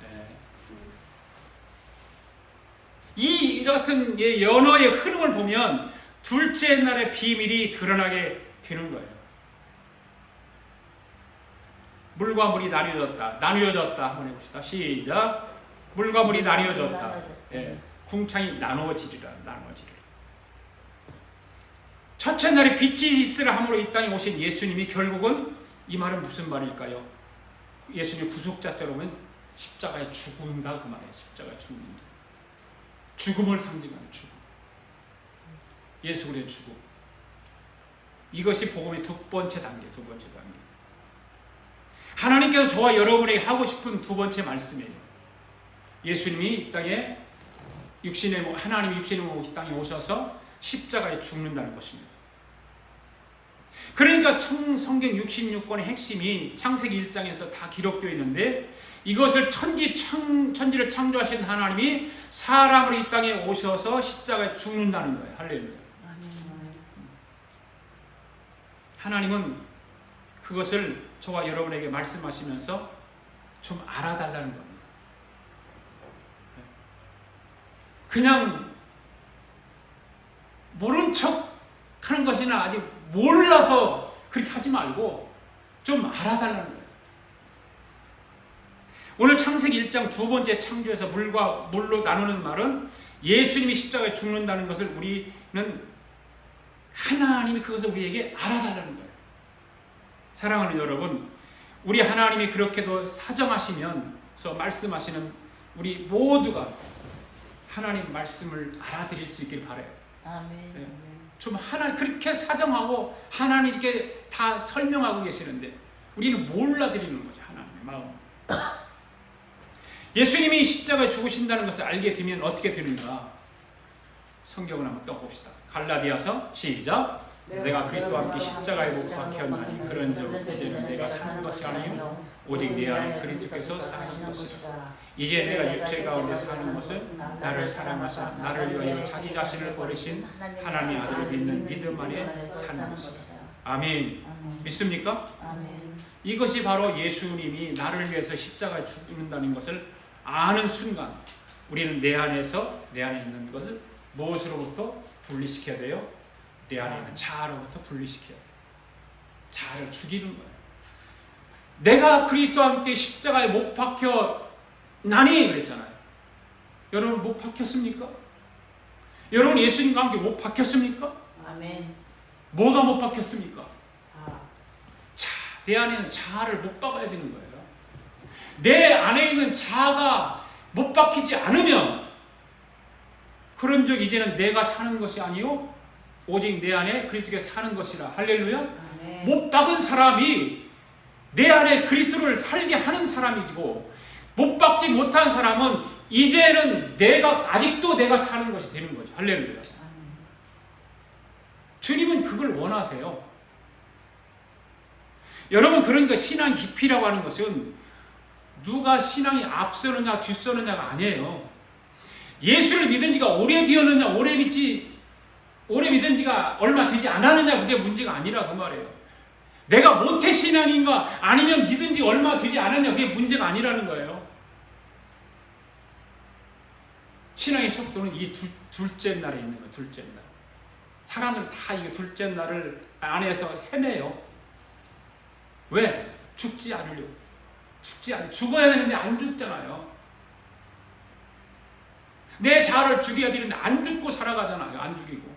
네. 이 같은 언어의 흐름을 보면 둘째 날의 비밀이 드러나게 되는 거예요. 물과 물이 나뉘어졌다. 한번 해봅시다. 시작. 물과 물이 나뉘어졌다. 예. 궁창이 나누어지리라. 첫째 날에 빛이 있으라 함으로 이 땅에 오신 예수님이 결국은 이 말은 무슨 말일까요? 예수님 구속자처럼 보면 십자가에 죽는다 그 말이에요. 십자가에 죽는다. 죽음을 상징하는 죽음. 예수 그리스도의 죽음. 이것이 복음의 두 번째 단계. 하나님께서 저와 여러분에게 하고 싶은 두 번째 말씀이에요. 예수님이 이 땅에 하나님이 육신의 몸으로 이 땅에 오셔서 십자가에 죽는다는 것입니다. 그러니까 성경 66권의 핵심이 창세기 1장에서 다 기록되어 있는데, 이것을 천지를 창조하신 하나님이 사람으로 이 땅에 오셔서 십자가에 죽는다는 거예요. 할렐루야. 하나님은 그것을 저와 여러분에게 말씀하시면서 좀 알아달라는 겁니다. 그냥 모른 척 하는 것이나 아직 몰라서 그렇게 하지 말고 좀 알아달라는 거예요. 오늘 창세기 1장 두 번째 창조에서 물과 물로 나누는 말은 예수님이 십자가에 죽는다는 것을 우리는 하나님이 그것을 우리에게 알아달라는 거예요. 사랑하는 여러분, 우리 하나님이 그렇게도 사정하시면서 말씀하시는 우리 모두가 하나님 말씀을 알아들을 수 있길 바라요. 아멘. 네. 좀 그렇게 사정하고 하나님께 다 설명하고 계시는데 우리는 몰라드리는 거죠. 하나님의 마음. 예수님이 십자가에 죽으신다는 것을 알게 되면 어떻게 되는가? 성경을 한번 떠봅시다. 갈라디아서 시작. 내가 그리스도와 함께 십자가에 못 박혔나니 그런즉 이제는 내가 사는 것이 아니요 오직 내 안에 그리스도께서 사는 것이라. 이제 내가 육체 가운데 사는 것은 나를 사랑하사 나를 위하여 자기 자신을 버리신 하나님의 아들을 믿는 믿음 안에 사는 것이라. 아멘. 믿습니까? 이것이 바로 예수님이 나를 위해서 십자가에 죽는다는 것을 아는 순간 우리는 내 안에 있는 것을 무엇으로부터 분리시켜야 돼요? 내 안에 있는 자아로부터 분리시켜야 돼요. 자아를 죽이는 거예요. 내가 그리스도와 함께 십자가에 못 박혀나니 그랬잖아요. 여러분 못 박혔습니까? 여러분 예수님과 함께 못 박혔습니까? 아멘. 뭐가 못 박혔습니까? 내 안에 있는 자아를 못 박아야 되는 거예요. 내 안에 있는 자아가 못 박히지 않으면 그런즉 이제는 내가 사는 것이 아니요 오직 내 안에 그리스도께서 사는 것이라. 할렐루야. 아멘. 못 박은 사람이 내 안에 그리스도를 살게 하는 사람이고 못 박지 못한 사람은 이제는 아직도 내가 사는 것이 되는 거죠. 할렐루야. 주님은 그걸 원하세요. 여러분 그러니까 신앙 깊이라고 하는 것은 누가 신앙이 앞서느냐 뒤서느냐가 아니에요. 예수를 믿은 지가 오래되었느냐 오래 믿은 지가 얼마 되지 않았느냐 그게 문제가 아니라 그 말이에요. 내가 모태 신앙인가 아니면 믿은 지 얼마 되지 않았냐 그게 문제가 아니라는 거예요. 신앙의 척도는 이 둘째 날에 있는 거예요. 둘째 날. 사람들 다 이 둘째 날을 안에서 헤매요. 왜? 죽지 않으려고. 죽어야 되는데 안 죽잖아요. 내 자아를 죽여야 되는데 안 죽고 살아가잖아요. 안 죽이고.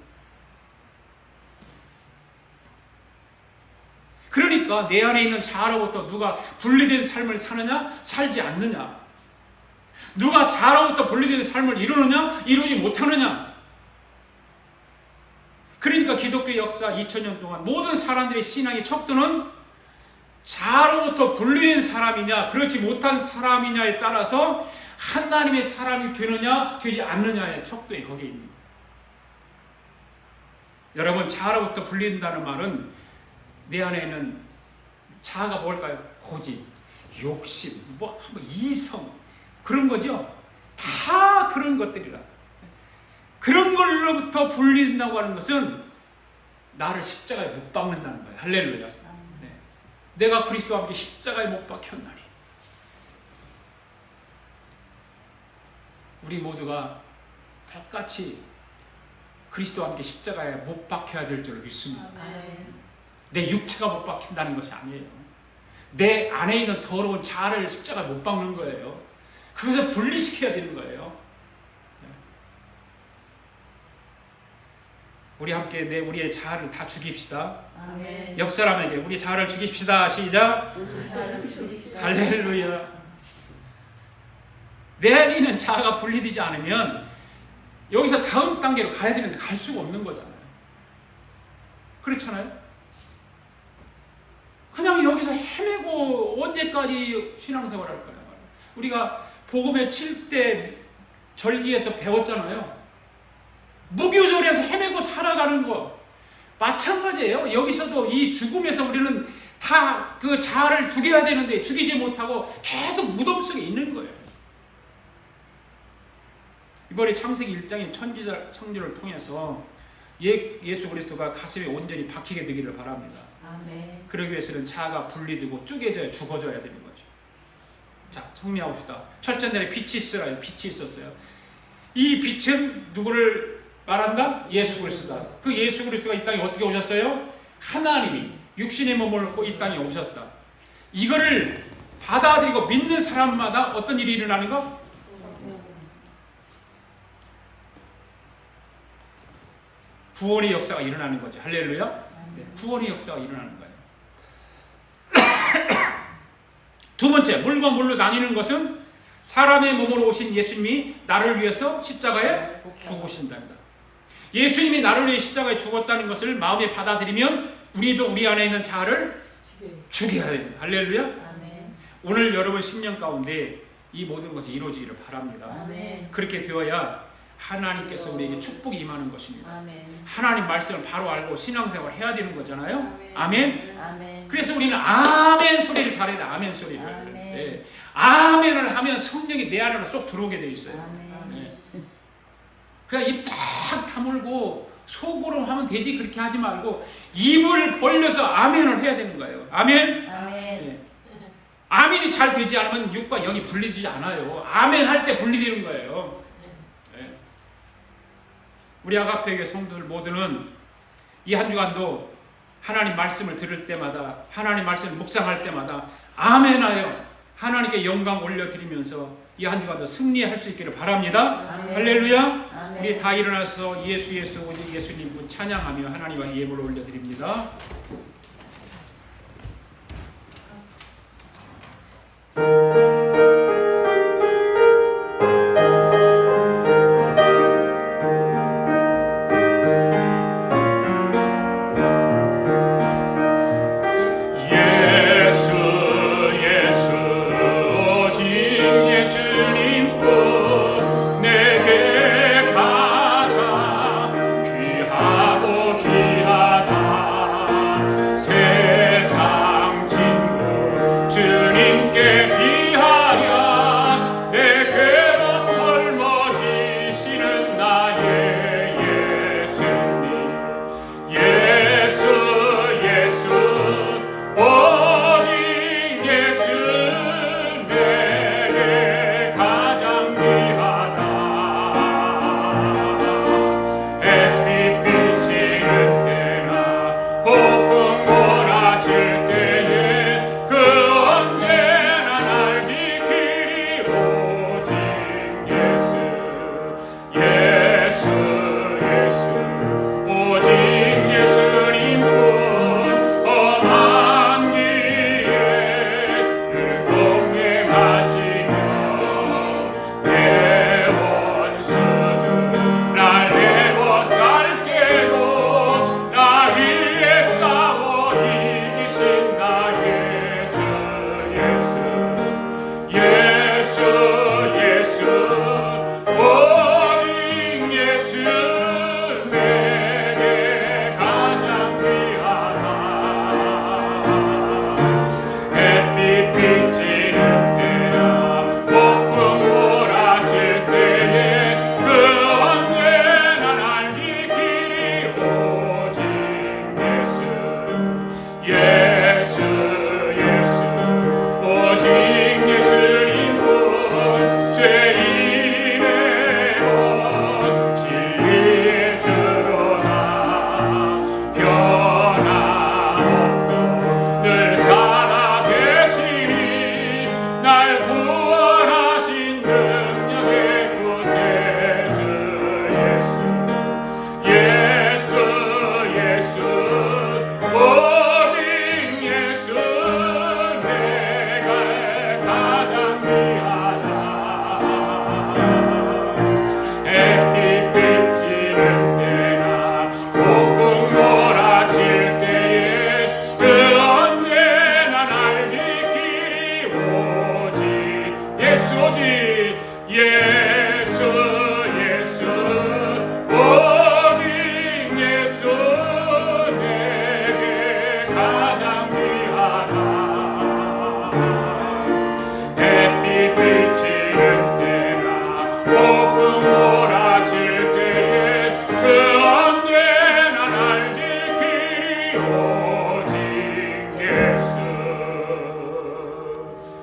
그러니까 내 안에 있는 자아로부터 누가 분리된 삶을 사느냐? 살지 않느냐? 누가 자아로부터 분리된 삶을 이루느냐? 이루지 못하느냐? 그러니까 기독교 역사 2000년 동안 모든 사람들의 신앙의 척도는 자아로부터 분리된 사람이냐 그렇지 못한 사람이냐에 따라서 하나님의 사람이 되느냐 되지 않느냐의 척도에 거기에 있는 거예요. 여러분 자아로부터 분리된다는 말은 내 안에 있는 자아가 뭘까요? 고집, 욕심, 이성 그런 거죠. 다 그런 것들이라. 그런 걸로부터 분리된다고 하는 것은 나를 십자가에 못 박는다는 거예요. 할렐루야. 내가 그리스도와 함께 십자가에 못 박혔나니. 우리 모두가 똑같이 그리스도와 함께 십자가에 못 박혀야 될 줄 믿습니다. 내 육체가 못 박힌다는 것이 아니에요. 내 안에 있는 더러운 자아를 십자가에 못 박는 거예요. 그래서 분리시켜야 되는 거예요. 우리 함께 우리의 자아를 다 죽입시다. 아멘. 옆 사람에게 우리 자아를 죽입시다. 시작. 할렐루야. 내 안에 있는 자아가 분리되지 않으면 여기서 다음 단계로 가야 되는데 갈 수가 없는 거잖아요. 그렇잖아요? 그냥 여기서 헤매고 언제까지 신앙생활 할 거냐. 우리가 복음의 7대 절기에서 배웠잖아요. 무교절에서 헤매고 살아가는 거 마찬가지예요. 여기서도 이 죽음에서 우리는 다 그 자아를 죽여야 되는데 죽이지 못하고 계속 무덤 속에 있는 거예요. 이번에 창세기 1장의 창조를 통해서 예수 그리스도가 가슴에 온전히 박히게 되기를 바랍니다. 아멘. 그러기 위해서는 자아가 분리되고 쪼개져야 죽어져야 되는 거죠. 자, 정리해봅시다. 첫째 날에 빛이 있으라요. 빛이 있었어요. 이 빛은 누구를 말한다? 예수 그리스도다. 그 예수 그리스도가 이 땅에 어떻게 오셨어요? 하나님이 육신의 몸을 입고 이 땅에 오셨다. 이거를 받아들이고 믿는 사람마다 어떤 일이 일어나는 거? 구원의 역사가 일어나는 거죠. 할렐루야. 네, 구원의 역사가 일어나는 거예요. 두 번째, 물과 물로 나뉘는 것은 사람의 몸으로 오신 예수님이 나를 위해서 십자가에 죽으신답니다. 예수님이 나를 위해 십자가에 죽었다는 것을 마음에 받아들이면 우리도 우리 안에 있는 자아를 죽여야 됩니다. 할렐루야. 아멘. 오늘 여러분 10년 가운데 이 모든 것이 이루어지기를 바랍니다. 아멘. 그렇게 되어야 하나님께서 우리에게 축복이 임하는 것입니다. 아멘. 하나님 말씀을 바로 알고 신앙생활 해야 되는 거잖아요. 아멘. 아멘. 그래서 우리는 아멘 소리를 잘해야 돼. 아멘 소리를. 아멘. 예. 아멘을 하면 성령이 내 안으로 쏙 들어오게 돼 있어요. 아멘. 예. 그냥 입 딱 다물고 속으로 하면 되지, 그렇게 하지 말고 입을 벌려서 아멘을 해야 되는 거예요. 아멘. 아멘. 예. 아멘이 잘 되지 않으면 6과 0이 분리되지 않아요. 아멘 할 때 분리되는 거예요. 예. 우리 아가페의 성도들 모두는 이 한 주간도 하나님 말씀을 들을 때마다, 하나님 말씀을 묵상할 때마다 아멘하여 하나님께 영광 올려드리면서 이 한 주간도 승리할 수 있기를 바랍니다. 아멘. 할렐루야. 아멘. 우리 다 일어나서 예수 오직 예수님 찬양하며 하나님과 예물을 올려드립니다.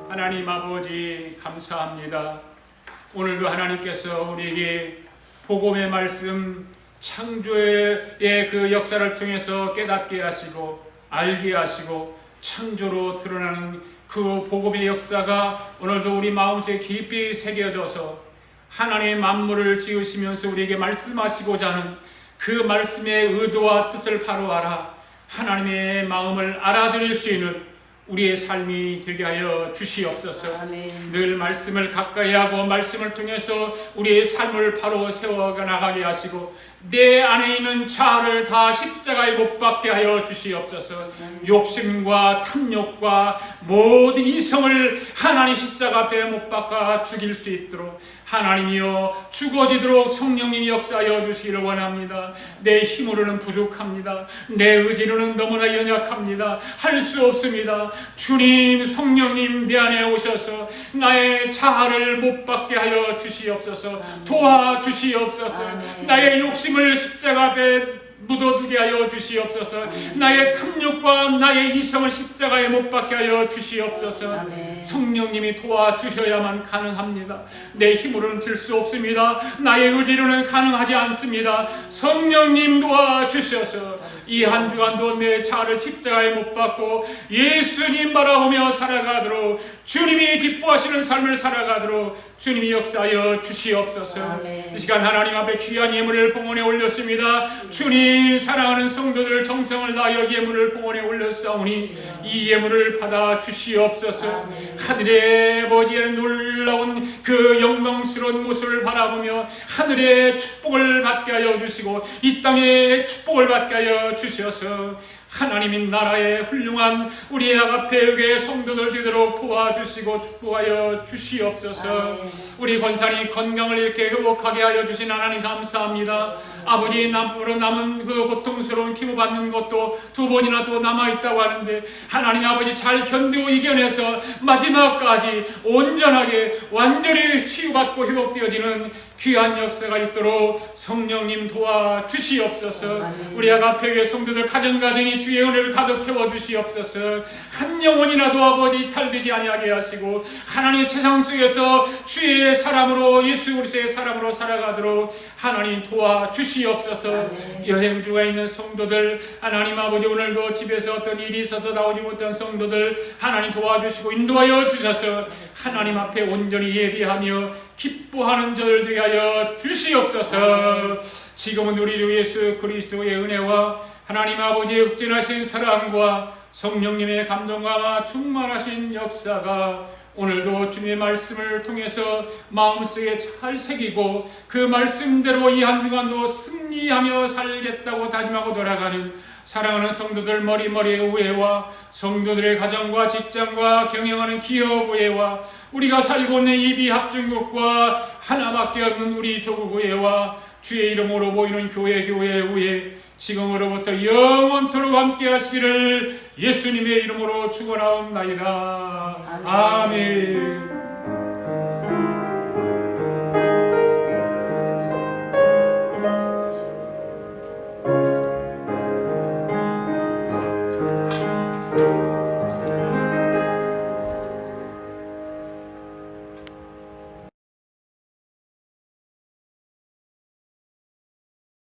하나님 아버지 감사합니다. 오늘도 하나님께서 우리에게 복음의 말씀, 창조의 그 역사를 통해서 깨닫게 하시고 알게 하시고 창조로 드러나는 그 복음의 역사가 오늘도 우리 마음속에 깊이 새겨져서 하나님의 만물을 지으시면서 우리에게 말씀하시고자 하는 그 말씀의 의도와 뜻을 바로 알아 하나님의 마음을 알아들을 수 있는 우리의 삶이 되게 하여 주시옵소서. 아멘. 늘 말씀을 가까이 하고 말씀을 통해서 우리의 삶을 바로 세워 나가게 하시고 내 안에 있는 자아를 다 십자가에 못 박게 하여 주시옵소서. 욕심과 탐욕과 모든 이성을 하나님 십자가 앞에 못 박아 죽일 수 있도록 하나님이여 죽어지도록 성령님이 역사하여 주시기를 원합니다. 내 힘으로는 부족합니다. 내 의지로는 너무나 연약합니다. 할 수 없습니다. 주님 성령님 내 안에 오셔서 나의 자아를 못 받게 하여 주시옵소서. 도와주시옵소서. 나의 욕심을 십자가 앞에 묻어두게 하여 주시옵소서. 나의 탐욕과 나의 이성을 십자가에 못 박게 하여 주시옵소서. 성령님이 도와주셔야만 가능합니다. 내 힘으로는 될 수 없습니다. 나의 의지로는 가능하지 않습니다. 성령님 도와주셔서 이 한 주간도 내 자아를 십자가에 못 박고 예수님 바라보며 살아가도록, 주님이 기뻐하시는 삶을 살아가도록 주님이 역사하여 주시옵소서. 이 시간 하나님 앞에 귀한 예물을 봉헌에 올렸습니다. 주님 사랑하는 성도들 정성을 다하여 예물을 봉헌에 올렸사오니 이 예물을 받아 주시옵소서. 하늘의 아버지의 놀라운 그 영광스러운 모습을 바라보며 하늘의 축복을 받게 하여 주시고 이 땅의 축복을 받게 하여 주셔서 하나님인 나라의 훌륭한 우리 아가페 교회 성도들 되도록 도와주시고 축복하여 주시옵소서. 우리 권사님 건강을 이렇게 회복하게 하여 주신 하나님 감사합니다. 아버지 앞으로 남은 그 고통스러운 키모받는 것도 2번이나 또 남아있다고 하는데 하나님 아버지 잘 견디고 이겨내서 마지막까지 온전하게 완전히 치유받고 회복되어지는 귀한 역사가 있도록 성령님 도와주시옵소서. 우리 아가페 교회 성도들 가정가정이 주의 은혜를 가득 채워주시옵소서. 한 영혼이라도 아버지 이탈되지 아니하게 하시고 하나님 세상 속에서 주의 사람으로 예수 그리스도의 사람으로 살아가도록 하나님 도와주시옵소서. 여행주가 있는 성도들 하나님 아버지 오늘도 집에서 어떤 일이 있어서 나오지 못한 성도들 하나님 도와주시고 인도하여 주셔서 하나님 앞에 온전히 예비하며 기뻐하는 저들 되게 하여 주시옵소서. 지금은 우리 주 예수 그리스도의 은혜와 하나님 아버지의 극진하신 사랑과 성령님의 감동과 충만하신 역사가 오늘도 주님의 말씀을 통해서 마음속에 잘 새기고 그 말씀대로 이 한 주간도 승리하며 살겠다고 다짐하고 돌아가는 사랑하는 성도들 머리머리의 우애와 성도들의 가정과 직장과 경영하는 기업 우애와 우리가 살고 있는 이 비합중국과 하나밖에 없는 우리 조국 우애와 주의 이름으로 모이는 교회 우애 지금으로부터 영원토록 함께 하시기를 예수님의 이름으로 축원하옵나이다. 아멘.